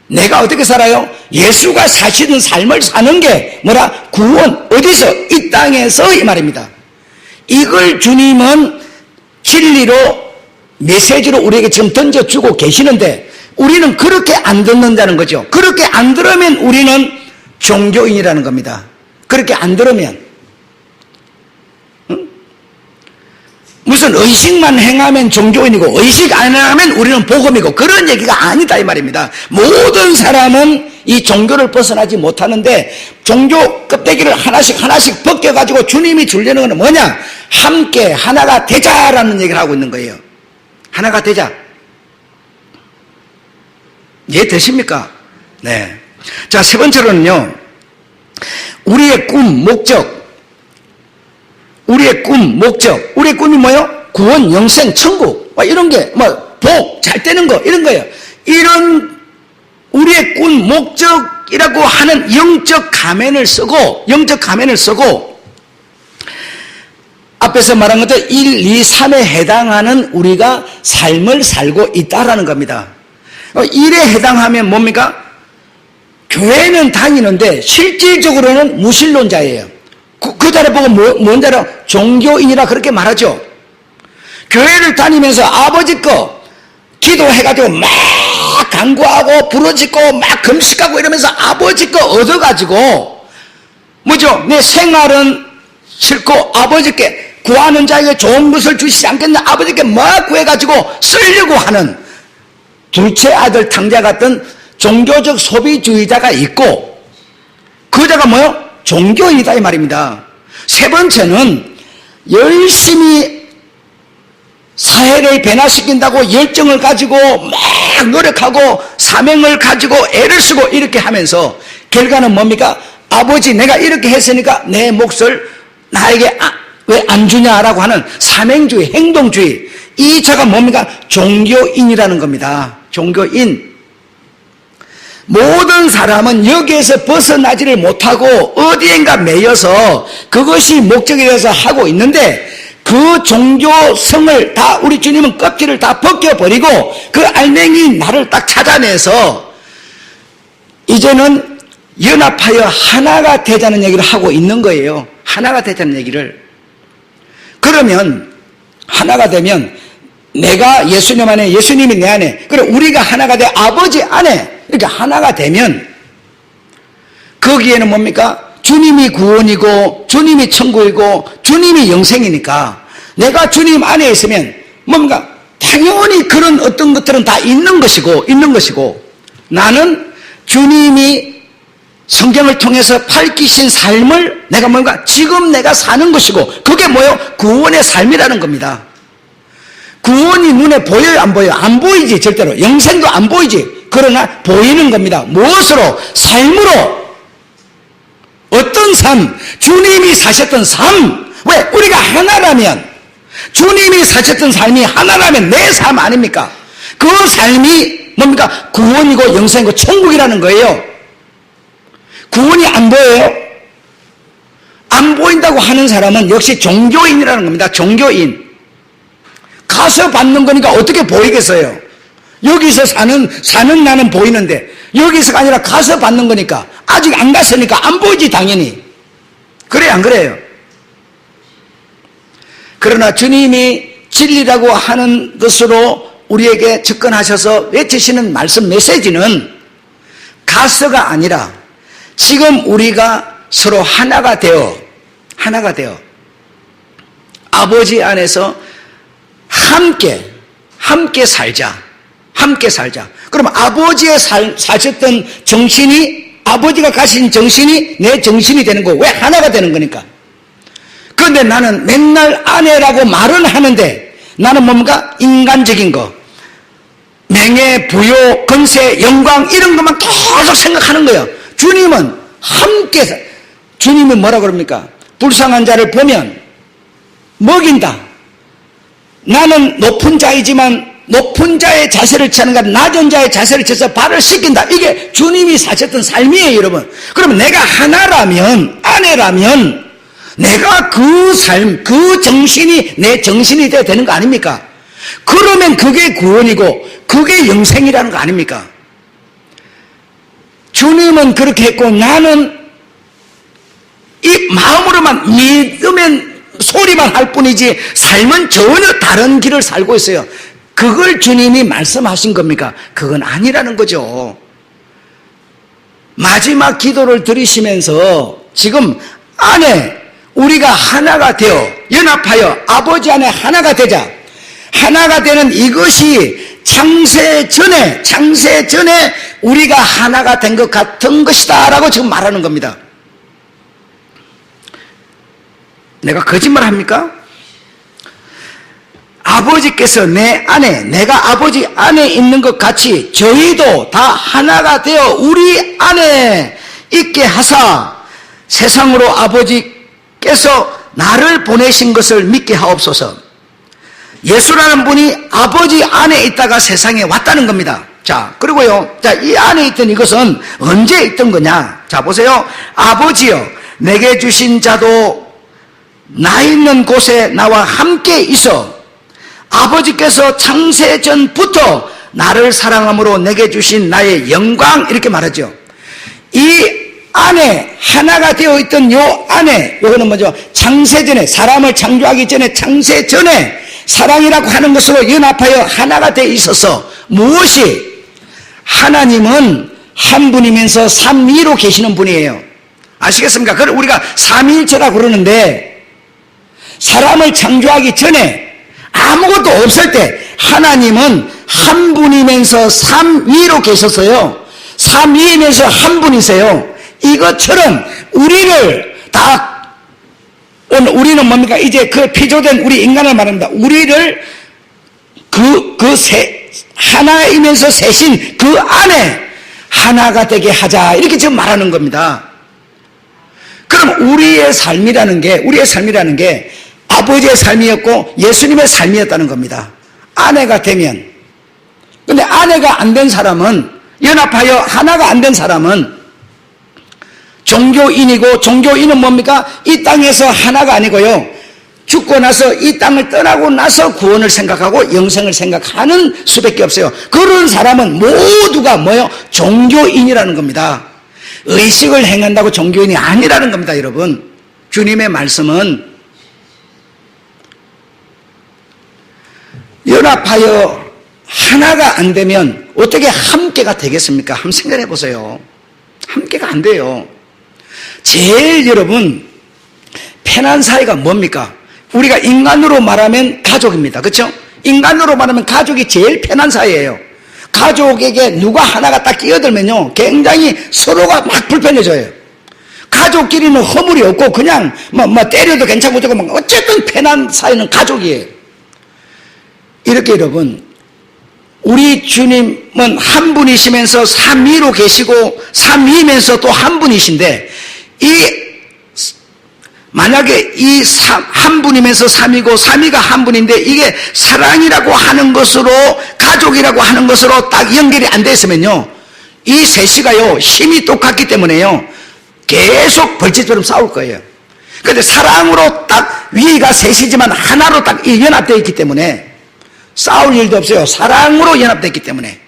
내가 어떻게 살아요? 예수가 사시던 삶을 사는 게 뭐라? 구원. 어디서? 이 땅에서, 이 말입니다. 이걸 주님은 진리로 메시지로 우리에게 지금 던져주고 계시는데 우리는 그렇게 안 듣는다는 거죠. 그렇게 안 들으면 우리는 종교인이라는 겁니다. 그렇게 안 들으면, 무슨 의식만 행하면 종교인이고 의식 안 하면 우리는 복음이고, 그런 얘기가 아니다 이 말입니다. 모든 사람은 이 종교를 벗어나지 못하는데 종교 껍데기를 하나씩 벗겨가지고 주님이 주려는 건 뭐냐? 함께 하나가 되자라는 얘기를 하고 있는 거예요. 하나가 되자. 이해되십니까? 네. 자, 세 번째로는요, 우리의 꿈, 목적. 우리의 꿈, 목적. 우리의 꿈이 뭐예요? 구원, 영생, 천국. 이런 게, 복, 잘 되는 거, 이런 거예요. 이런 우리의 꿈, 목적이라고 하는 영적 가면을 쓰고, 앞에서 말한 것들 1, 2, 3에 해당하는 우리가 삶을 살고 있다라는 겁니다. 1에 해당하면 뭡니까? 교회는 다니는데 실질적으로는 무신론자예요. 그 자를 보고 뭔 자로? 종교인이라 그렇게 말하죠. 교회를 다니면서 아버지 거 기도해가지고 막 간구하고 부르짖고 막 금식하고 이러면서 아버지 거 얻어가지고 뭐죠? 내 생활은 싫고 아버지께 구하는 자에게 좋은 것을 주시지 않겠나, 아버지께 막 구해가지고 쓰려고 하는 둘째 아들 탕자 같은 종교적 소비주의자가 있고, 그 자가 뭐요? 종교인이다 이 말입니다. 세 번째는 열심히 사회를 변화시킨다고 열정을 가지고 막 노력하고 사명을 가지고 애를 쓰고 이렇게 하면서 결과는 뭡니까? 아버지 내가 이렇게 했으니까 내 몫을 나에게 왜 안 주냐라고 하는 사명주의, 행동주의. 이 자가 뭡니까? 종교인이라는 겁니다. 종교인. 모든 사람은 여기에서 벗어나지를 못하고 어디엔가 매여서 그것이 목적이 되어서 하고 있는데, 그 종교성을 다 우리 주님은 껍질을 다 벗겨버리고 그 알맹이 나를 딱 찾아내서 이제는 연합하여 하나가 되자는 얘기를 하고 있는 거예요. 하나가 되자는 얘기를. 그러면 하나가 되면 내가 예수님 안에, 예수님이 내 안에, 그래 우리가 하나가 돼 아버지 안에 이렇게 하나가 되면 거기에는 뭡니까? 주님이 구원이고 주님이 천국이고 주님이 영생이니까 내가 주님 안에 있으면 뭔가 당연히 그런 어떤 것들은 다 있는 것이고 나는 주님이 성경을 통해서 밝히신 삶을 내가 뭔가 지금 내가 사는 것이고, 그게 뭐예요? 구원의 삶이라는 겁니다. 구원이 눈에 보여요? 안 보여요? 안 보이지 절대로. 영생도 안 보이지. 그러나 보이는 겁니다. 무엇으로? 삶으로. 어떤 삶? 주님이 사셨던 삶. 왜? 우리가 하나라면, 주님이 사셨던 삶이 하나라면 내 삶 아닙니까? 그 삶이 뭡니까? 구원이고 영생이고 천국이라는 거예요. 구원이 안 보여요? 안 보인다고 하는 사람은 역시 종교인이라는 겁니다. 종교인. 가서 받는 거니까 어떻게 보이겠어요? 여기서 사는 나는 보이는데, 여기서가 아니라 가서 받는 거니까, 아직 안 갔으니까 안 보이지 당연히. 그래요 안 그래요? 그러나 주님이 진리라고 하는 것으로 우리에게 접근하셔서 외치시는 말씀 메시지는 가서가 아니라 지금 우리가 서로 하나가 되어 아버지 안에서 함께 살자. 그럼 아버지의 사셨던 정신이, 아버지가 가신 정신이 내 정신이 되는 거고, 왜? 하나가 되는 거니까. 그런데 나는 맨날 아내라고 말은 하는데 나는 뭔가 인간적인 거, 명예, 부요, 권세, 영광 이런 것만 계속 생각하는 거예요. 주님은 함께, 주님은 뭐라 그럽니까? 불쌍한 자를 보면 먹인다. 나는 높은 자이지만 높은 자의 자세를 취하는 것, 낮은 자의 자세를 취해서 발을 씻긴다. 이게 주님이 사셨던 삶이에요, 여러분. 그러면 내가 하나라면, 아내라면 내가 그 삶, 그 정신이 내 정신이 되어야 되는 거 아닙니까? 그러면 그게 구원이고 그게 영생이라는 거 아닙니까? 주님은 그렇게 했고 나는 이 마음으로만 믿으면 소리만 할 뿐이지 삶은 전혀 다른 길을 살고 있어요. 그걸 주님이 말씀하신 겁니까? 그건 아니라는 거죠. 마지막 기도를 들으시면서 지금 안에 우리가 하나가 되어 연합하여 아버지 안에 하나가 되자, 하나가 되는 이것이 창세 전에 우리가 하나가 된 것 같은 것이다 라고 지금 말하는 겁니다. 내가 거짓말 합니까? 아버지께서 내 안에, 내가 아버지 안에 있는 것 같이 저희도 다 하나가 되어 우리 안에 있게 하사 세상으로 아버지께서 나를 보내신 것을 믿게 하옵소서. 예수라는 분이 아버지 안에 있다가 세상에 왔다는 겁니다. 자, 그리고요, 자, 이 안에 있던 이것은 언제 있던 거냐? 자, 보세요. 아버지여, 내게 주신 자도 나 있는 곳에 나와 함께 있어 아버지께서 창세 전부터 나를 사랑함으로 내게 주신 나의 영광, 이렇게 말하죠. 이 안에 하나가 되어 있던 요 안에, 요거는 뭐죠? 창세 전에, 사람을 창조하기 전에 창세 전에 사랑이라고 하는 것으로 연합하여 하나가 되어 있어서 무엇이? 하나님은 한 분이면서 삼위로 계시는 분이에요. 아시겠습니까? 그걸 우리가 삼위일체라고 그러는데, 사람을 창조하기 전에 아무것도 없을 때 하나님은 한 분이면서 삼위로 계셨어요. 삼위이면서 한 분이세요. 이것처럼 우리를 다, 우리는 뭡니까? 이제 그 피조된 우리 인간을 말합니다. 우리를 하나이면서 셋인 그 안에 하나가 되게 하자, 이렇게 지금 말하는 겁니다. 그럼 우리의 삶이라는 게 아버지의 삶이었고 예수님의 삶이었다는 겁니다. 아내가 되면. 근데 아내가 안 된 사람은, 연합하여 하나가 안 된 사람은 종교인이고, 종교인은 뭡니까? 이 땅에서 하나가 아니고요, 죽고 나서 이 땅을 떠나고 나서 구원을 생각하고 영생을 생각하는 수밖에 없어요. 그런 사람은 모두가 뭐요? 종교인이라는 겁니다. 의식을 행한다고 종교인이 아니라는 겁니다, 여러분. 주님의 말씀은 연합하여 하나가 안 되면 어떻게 함께가 되겠습니까? 한번 생각해 보세요. 함께가 안 돼요. 제일 여러분 편한 사이가 뭡니까? 우리가 인간으로 말하면 가족입니다. 그렇죠? 인간으로 말하면 가족이 제일 편한 사이예요. 가족에게 누가 하나가 딱 끼어들면요, 굉장히 서로가 막 불편해져요. 가족끼리는 허물이 없고 그냥 때려도 괜찮고 어쨌든 편한 사이는 가족이에요. 이렇게 여러분, 우리 주님은 한 분이시면서 삼위로 계시고 삼위이면서 또 한 분이신데, 만약에 이 한 분이면서 삼위고 삼위가 한 분인데 이게 사랑이라고 하는 것으로, 가족이라고 하는 것으로 딱 연결이 안 됐으면요, 이 셋이가요 힘이 똑같기 때문에요 계속 벌집처럼 싸울 거예요. 그런데 사랑으로 딱 위가 셋이지만 하나로 딱 연합되어 있기 때문에 싸울 일도 없어요. 사랑으로 연합됐기 때문에.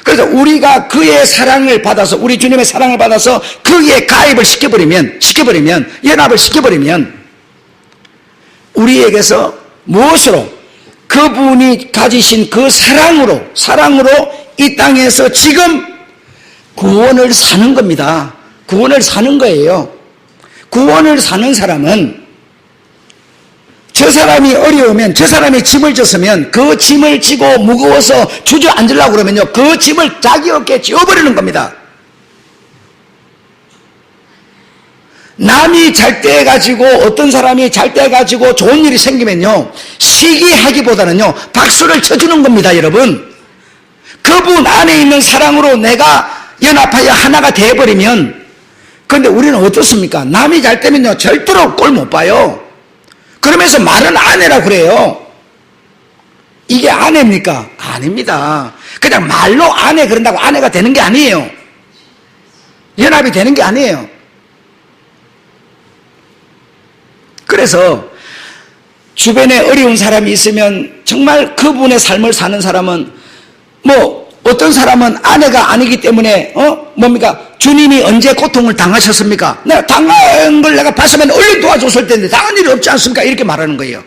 그래서 우리가 그의 사랑을 받아서, 우리 주님의 사랑을 받아서 거기에 가입을 시켜버리면, 연합을 시켜버리면 우리에게서 무엇으로? 그분이 가지신 그 사랑으로 이 땅에서 지금 구원을 사는 겁니다. 구원을 사는 거예요. 구원을 사는 사람은 저 사람이 어려우면, 저 사람이 짐을 졌으면 그 짐을 지고 무거워서 주저앉으려고 그러면요, 그 짐을 자기 어깨에 지워버리는 겁니다. 남이 잘 때 가지고, 어떤 사람이 잘 때 가지고 좋은 일이 생기면요, 시기하기보다는요 박수를 쳐주는 겁니다. 여러분, 그분 안에 있는 사랑으로 내가 연합하여 하나가 되어버리면 그런데 우리는 어떻습니까? 남이 잘 때면요 절대로 꼴 못 봐요. 그러면서 말은 아내라고 그래요. 이게 아내입니까? 아닙니다. 그냥 말로 아내 그런다고 아내가 되는 게 아니에요. 연합이 되는 게 아니에요. 그래서 주변에 어려운 사람이 있으면 정말 그분의 삶을 사는 사람은 뭐 어떤 사람은 아내가 아니기 때문에 뭡니까? 주님이 언제 고통을 당하셨습니까? 내가 당한 걸 내가 봤으면 얼른 도와줬을 텐데 당한 일이 없지 않습니까? 이렇게 말하는 거예요.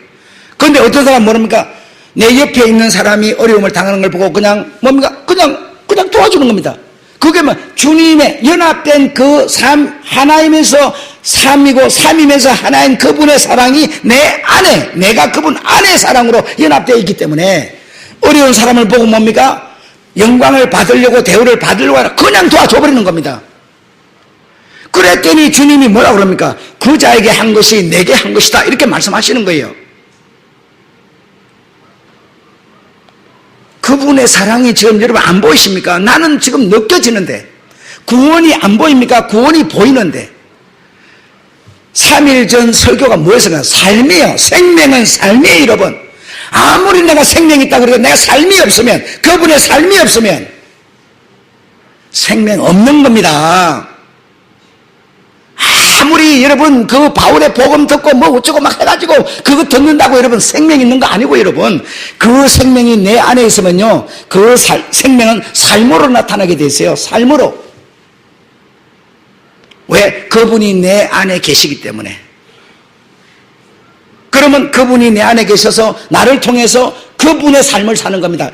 그런데 어떤 사람은 모릅니까? 내 옆에 있는 사람이 어려움을 당하는 걸 보고 그냥 뭡니까? 그냥 도와주는 겁니다. 그게 뭐 주님의 연합된 그 삶, 하나이면서 삼이고 삼이면서 하나인 그분의 사랑이 내 안에, 내가 그분 안의 사랑으로 연합되어 있기 때문에 어려운 사람을 보고 뭡니까? 영광을 받으려고 대우를 받으려고 하나 그냥 도와줘버리는 겁니다. 그랬더니 주님이 뭐라 그럽니까? 그 자에게 한 것이 내게 한 것이다 이렇게 말씀하시는 거예요. 그분의 사랑이 지금 여러분 안 보이십니까? 나는 지금 느껴지는데 구원이 안 보입니까? 구원이 보이는데 3일 전 설교가 뭐였을까요? 삶이에요. 생명은 삶이에요. 여러분 아무리 내가 생명이 있다 그래도 내가 삶이 없으면 그분의 삶이 없으면 생명 없는 겁니다. 아무리 여러분 그 바울의 복음 듣고 뭐 어쩌고 막 해가지고 그거 듣는다고 여러분 생명 있는 거 아니고 여러분 그 생명이 내 안에 있으면요 그 생명은 삶으로 나타나게 돼 있어요. 삶으로. 왜? 그분이 내 안에 계시기 때문에. 그러면 그분이 내 안에 계셔서 나를 통해서 그분의 삶을 사는 겁니다.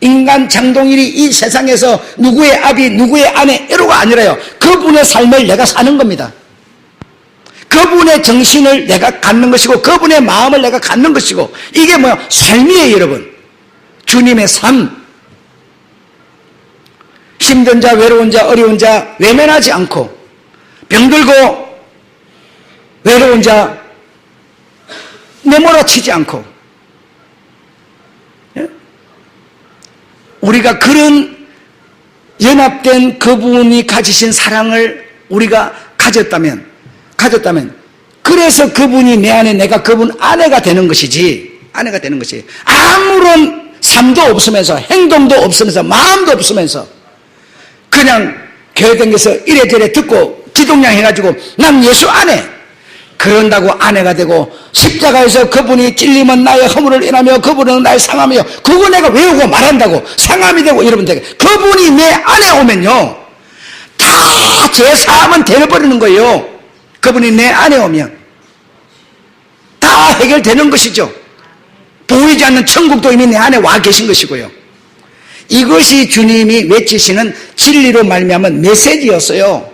인간 장동일이 이 세상에서 누구의 아비 누구의 아내 이러가 아니라요 그분의 삶을 내가 사는 겁니다. 그분의 정신을 내가 갖는 것이고 그분의 마음을 내가 갖는 것이고 이게 뭐야? 삶이에요. 여러분 주님의 삶. 힘든 자 외로운 자 어려운 자 외면하지 않고 병들고 외로운 자 내몰아치지 않고 우리가 그런 연합된 그분이 가지신 사랑을 우리가 가졌다면 그래서 그분이 내 안에 내가 그분 아내가 되는 것이지 아내가 되는 것이 아무런 삶도 없으면서 행동도 없으면서 마음도 없으면서 그냥 교회 다니면서 이래저래 듣고 기독량 해가지고 난 예수 아내 그런다고 아내가 되고 십자가에서 그분이 찔리면 나의 허물을 인하며 그분은 나의 상함이요 그거 내가 외우고 말한다고 상함이 되고 여러분 되게 그분이 내 안에 오면요 다 제 사함은 되어버리는 거예요. 그분이 내 안에 오면 다 해결되는 것이죠. 보이지 않는 천국도 이미 내 안에 와 계신 것이고요. 이것이 주님이 외치시는 진리로 말미암은 메시지였어요.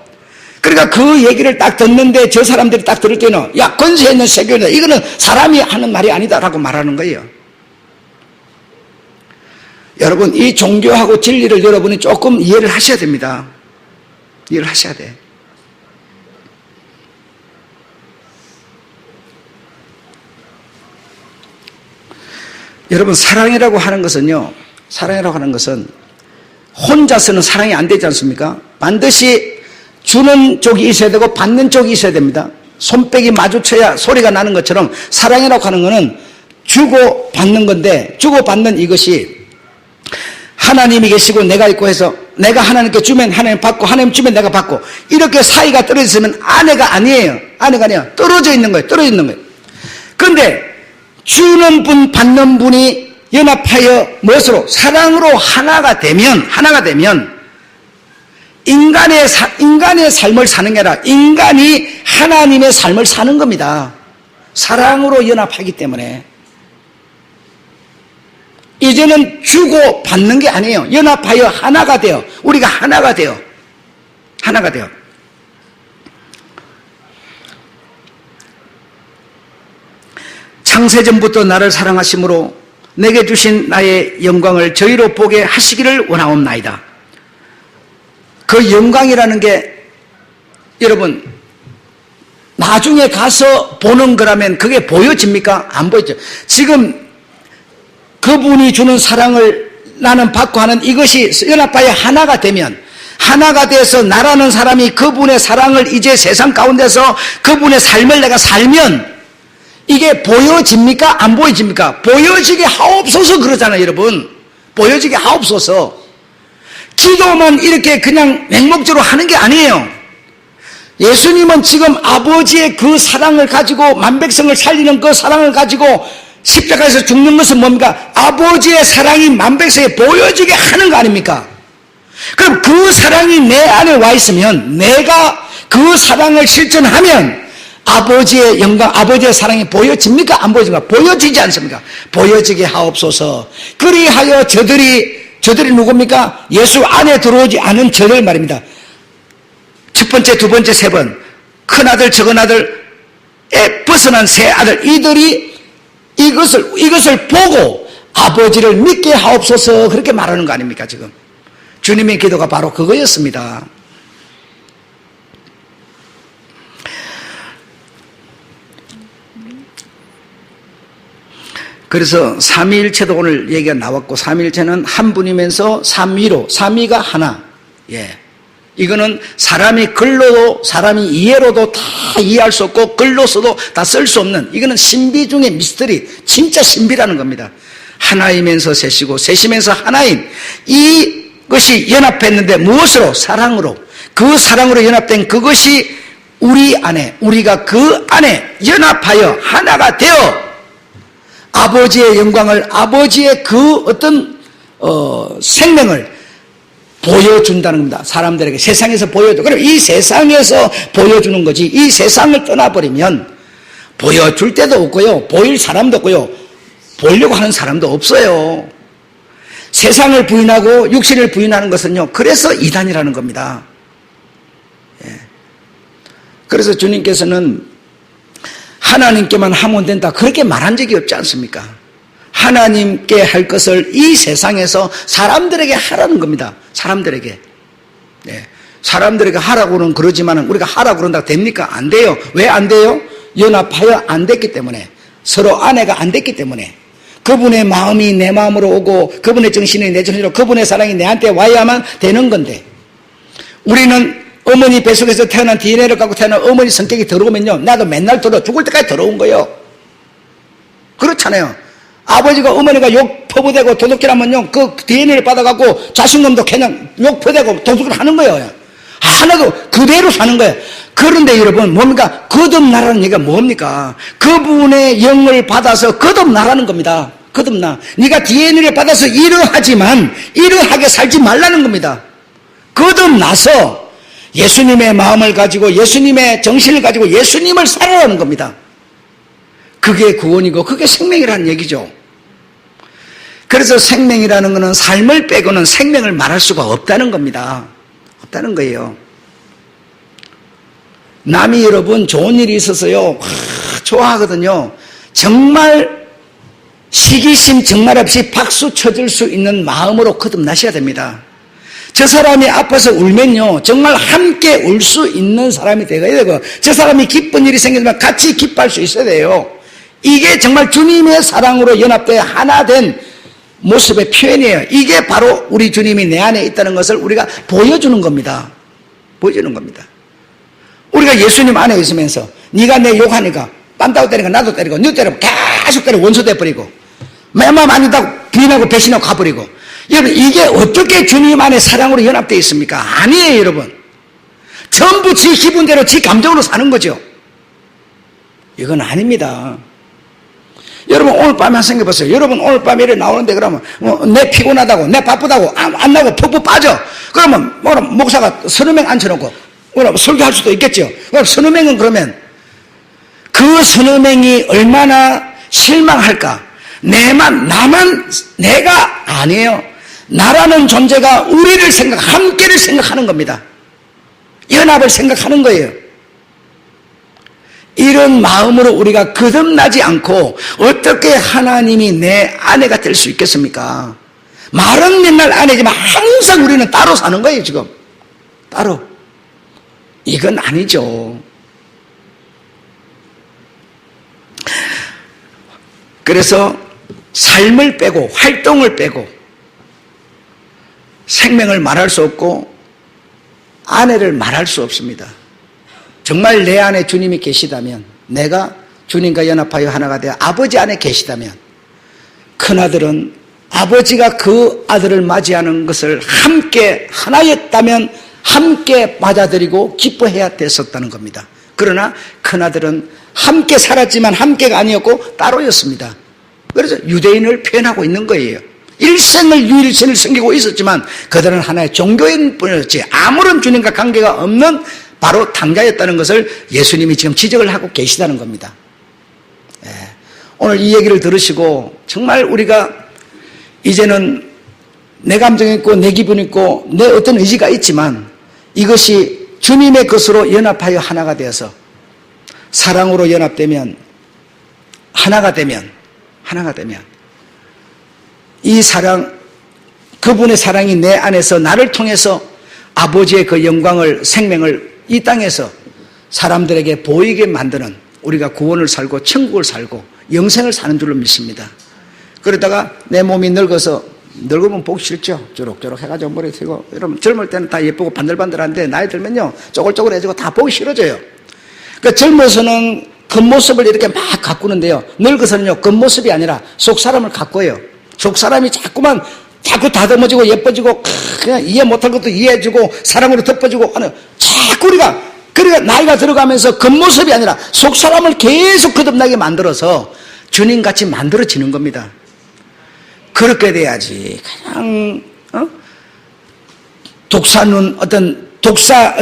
그러니까 그 얘기를 딱 듣는데 저 사람들이 딱 들을 때는 야 권세 있는 세교다 이거는 사람이 하는 말이 아니다라고 말하는 거예요. 여러분 이 종교하고 진리를 여러분이 조금 이해를 하셔야 됩니다. 이해를 하셔야 돼. 여러분 사랑이라고 하는 것은요 사랑이라고 하는 것은 혼자서는 사랑이 안 되지 않습니까? 반드시 주는 쪽이 있어야 되고 받는 쪽이 있어야 됩니다. 손뼉이 마주쳐야 소리가 나는 것처럼 사랑이라고 하는 것은 주고 받는 건데 주고받는 이것이 하나님이 계시고 내가 있고 해서 내가 하나님께 주면 하나님 받고 하나님 주면 내가 받고 이렇게 사이가 떨어져 있으면 아내가 아니에요. 아내가 아니야. 떨어져 있는 거예요. 떨어져 있는 거예요. 그런데 주는 분 받는 분이 연합하여 무엇으로? 사랑으로 하나가 되면 인간의 삶을 사는 게 아니라 인간이 하나님의 삶을 사는 겁니다. 사랑으로 연합하기 때문에 이제는 주고 받는 게 아니에요. 연합하여 하나가 돼요. 우리가 하나가 돼요. 창세전부터 나를 사랑하심으로 내게 주신 나의 영광을 저희로 보게 하시기를 원하옵나이다. 그 영광이라는 게 여러분 나중에 가서 보는 거라면 그게 보여집니까? 안 보이죠. 지금 그분이 주는 사랑을 나는 받고 하는 이것이 연합하여 하나가 되면 하나가 돼서 나라는 사람이 그분의 사랑을 이제 세상 가운데서 그분의 삶을 내가 살면 이게 보여집니까? 안 보여집니까? 보여지게 하옵소서 그러잖아요, 여러분. 보여지게 하옵소서. 기도만 이렇게 그냥 맹목적으로 하는 게 아니에요. 예수님은 지금 아버지의 그 사랑을 가지고 만백성을 살리는 그 사랑을 가지고 십자가에서 죽는 것은 뭡니까? 아버지의 사랑이 만백성에 보여지게 하는 거 아닙니까? 그럼 그 사랑이 내 안에 와 있으면 내가 그 사랑을 실천하면 아버지의 영광, 아버지의 사랑이 보여집니까? 안 보여집니까? 보여지지 않습니까? 보여지게 하옵소서. 그리하여 저들이 누굽니까? 예수 안에 들어오지 않은 저들 말입니다. 첫 번째, 두 번째, 세 번. 큰아들, 적은아들에 벗어난 세 아들, 이들이 이것을 보고 아버지를 믿게 하옵소서 그렇게 말하는 거 아닙니까, 지금? 주님의 기도가 바로 그거였습니다. 그래서 삼위일체도 오늘 얘기가 나왔고, 삼위일체는 한 분이면서 삼위로, 삼위가 하나. 예. 이거는 사람이 글로도, 사람이 이해로도 다 이해할 수 없고, 글로서도 다 쓸 수 없는, 이거는 신비 중의 미스터리, 진짜 신비라는 겁니다. 하나이면서 셋이고, 셋이면서 하나인, 이것이 연합했는데 무엇으로? 사랑으로. 그 사랑으로 연합된 그것이 우리 안에, 우리가 그 안에 연합하여 하나가 되어 아버지의 영광을, 아버지의 그 어떤 생명을 보여준다는 겁니다. 사람들에게 세상에서 보여줘. 그럼 이 세상에서 보여주는 거지. 이 세상을 떠나버리면 보여줄 때도 없고요, 보일 사람도 없고요, 보려고 하는 사람도 없어요. 세상을 부인하고 육신을 부인하는 것은요, 그래서 이단이라는 겁니다. 예. 그래서 주님께서는 하나님께만 하면 된다 그렇게 말한 적이 없지 않습니까? 하나님께 할 것을 이 세상에서 사람들에게 하라는 겁니다. 사람들에게. 네. 사람들에게 하라고는 그러지만 우리가 하라고 그런다고 됩니까? 안 돼요. 왜 안 돼요? 연합하여 안 됐기 때문에. 서로 아내가 안 됐기 때문에. 그분의 마음이 내 마음으로 오고 그분의 정신이 내 정신으로, 그분의 사랑이 내한테 와야만 되는 건데, 우리는 어머니 뱃속에서 태어난 DNA를 갖고 태어난 어머니 성격이 들어오면요, 나도 맨날 죽을 때까지 들어온 거예요. 그렇잖아요. 아버지가 어머니가 욕 퍼부대고 도둑질하면요, 그 DNA를 받아갖고 자식놈도 그냥 욕 퍼대고 도둑을 하는 거예요. 하나도 그대로 사는 거예요. 그런데 여러분, 뭡니까? 거듭나라는 얘기가 뭡니까? 그분의 영을 받아서 거듭나라는 겁니다. 거듭나. 네가 DNA를 받아서 이러하지만 이러하게 살지 말라는 겁니다. 거듭나서 예수님의 마음을 가지고 예수님의 정신을 가지고 예수님을 살아라는 겁니다. 그게 구원이고 그게 생명이라는 얘기죠. 그래서 생명이라는 것은 삶을 빼고는 생명을 말할 수가 없다는 겁니다. 없다는 거예요. 남이 여러분 좋은 일이 있어서요, 좋아하거든요. 정말 시기심 정말 없이 박수 쳐줄 수 있는 마음으로 거듭나셔야 됩니다. 저 사람이 아파서 울면요, 정말 함께 울 수 있는 사람이 되어야 되고, 저 사람이 기쁜 일이 생기면 같이 기뻐할 수 있어야 돼요. 이게 정말 주님의 사랑으로 연합되어 하나 된 모습의 표현이에요. 이게 바로 우리 주님이 내 안에 있다는 것을 우리가 보여주는 겁니다. 보여주는 겁니다. 우리가 예수님 안에 있으면서 네가 내 욕하니까 빤다고 때리니까 나도 때리고, 너 때리고 계속 때리고 원수 돼버리고, 내 마음 아니다고 부인하고 배신하고 가버리고, 여러분, 이게 어떻게 주님 안에 사랑으로 연합되어 있습니까? 아니에요, 여러분. 전부 지 기분대로 지 감정으로 사는 거죠. 이건 아닙니다. 여러분, 오늘 밤에 생각해보세요. 여러분, 오늘 밤에 이래 나오는데 그러면 내 피곤하다고, 내 바쁘다고 안 나고 푹푹 빠져. 그러면 목사가 서너 명 앉혀놓고 그럼 설교할 수도 있겠죠. 그럼 서너 명은 그러면 그 서너 명이 얼마나 실망할까? 나만 내가 아니에요. 나라는 존재가 우리를 함께를 생각하는 겁니다. 연합을 생각하는 거예요. 이런 마음으로 우리가 거듭나지 않고 어떻게 하나님이 내 아내가 될 수 있겠습니까? 말은 맨날 아내지만 항상 우리는 따로 사는 거예요, 지금. 따로. 이건 아니죠. 그래서 삶을 빼고 활동을 빼고 생명을 말할 수 없고 아내를 말할 수 없습니다. 정말 내 안에 주님이 계시다면, 내가 주님과 연합하여 하나가 되어 아버지 안에 계시다면, 큰아들은 아버지가 그 아들을 맞이하는 것을 함께 하나였다면 함께 받아들이고 기뻐해야 됐었다는 겁니다. 그러나 큰아들은 함께 살았지만 함께가 아니었고 따로였습니다. 그래서 유대인을 표현하고 있는 거예요. 일생을 유일신을 섬기고 있었지만 그들은 하나의 종교인 뿐이었지 아무런 주님과 관계가 없는 바로 당자였다는 것을 예수님이 지금 지적을 하고 계시다는 겁니다. 오늘 이 얘기를 들으시고 정말 우리가 이제는 내 감정이 있고 내 기분이 있고 내 어떤 의지가 있지만 이것이 주님의 것으로 연합하여 하나가 되어서 사랑으로 연합되면 하나가 되면 이 사랑, 그분의 사랑이 내 안에서 나를 통해서 아버지의 그 영광을, 생명을 이 땅에서 사람들에게 보이게 만드는, 우리가 구원을 살고 천국을 살고 영생을 사는 줄로 믿습니다. 그러다가 내 몸이 늙으면 보기 싫죠. 쪼록쪼록 해가지고 머리 튀고, 여러분 젊을 때는 다 예쁘고 반들반들한데 나이 들면요 쪼글쪼글해지고 다 보기 싫어져요. 그러니까 젊어서는 겉모습을 이렇게 막 가꾸는데요, 늙어서는요 겉모습이 아니라 속사람을 가꿔요. 속사람이 자꾸 다듬어지고 예뻐지고 그냥 이해 못할 것도 이해해주고 사랑으로 덮어주고 하는, 자꾸 그러니까 나이가 들어가면서 겉모습이 아니라 속사람을 계속 거듭나게 만들어서 주님같이 만들어지는 겁니다. 그렇게 돼야지 그냥 독사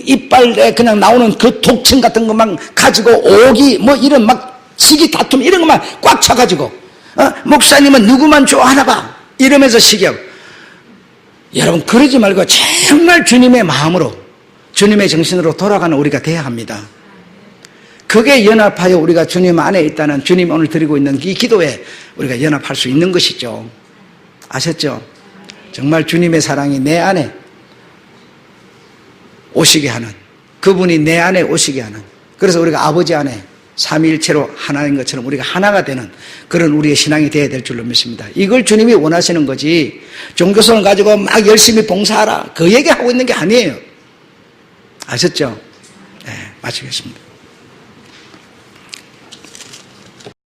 이빨에 그냥 나오는 그 독침 같은 것만 가지고 오기 뭐 이런 막 시기 다툼 이런 것만 꽉 차가지고 목사님은 누구만 좋아하나 봐 이러면서 시기하고, 여러분 그러지 말고 정말 주님의 마음으로 주님의 정신으로 돌아가는 우리가 돼야 합니다. 그게 연합하여 우리가 주님 안에 있다는, 주님 오늘 드리고 있는 이 기도에 우리가 연합할 수 있는 것이죠. 아셨죠? 정말 주님의 사랑이 내 안에 오시게 하는, 그분이 내 안에 오시게 하는, 그래서 우리가 아버지 안에 삼위일체로 하나인 것처럼 우리가 하나가 되는 그런 우리의 신앙이 되어야 될 줄로 믿습니다. 이걸 주님이 원하시는 거지 종교성을 가지고 막 열심히 봉사하라 그 얘기하고 있는 게 아니에요. 아셨죠? 네, 마치겠습니다.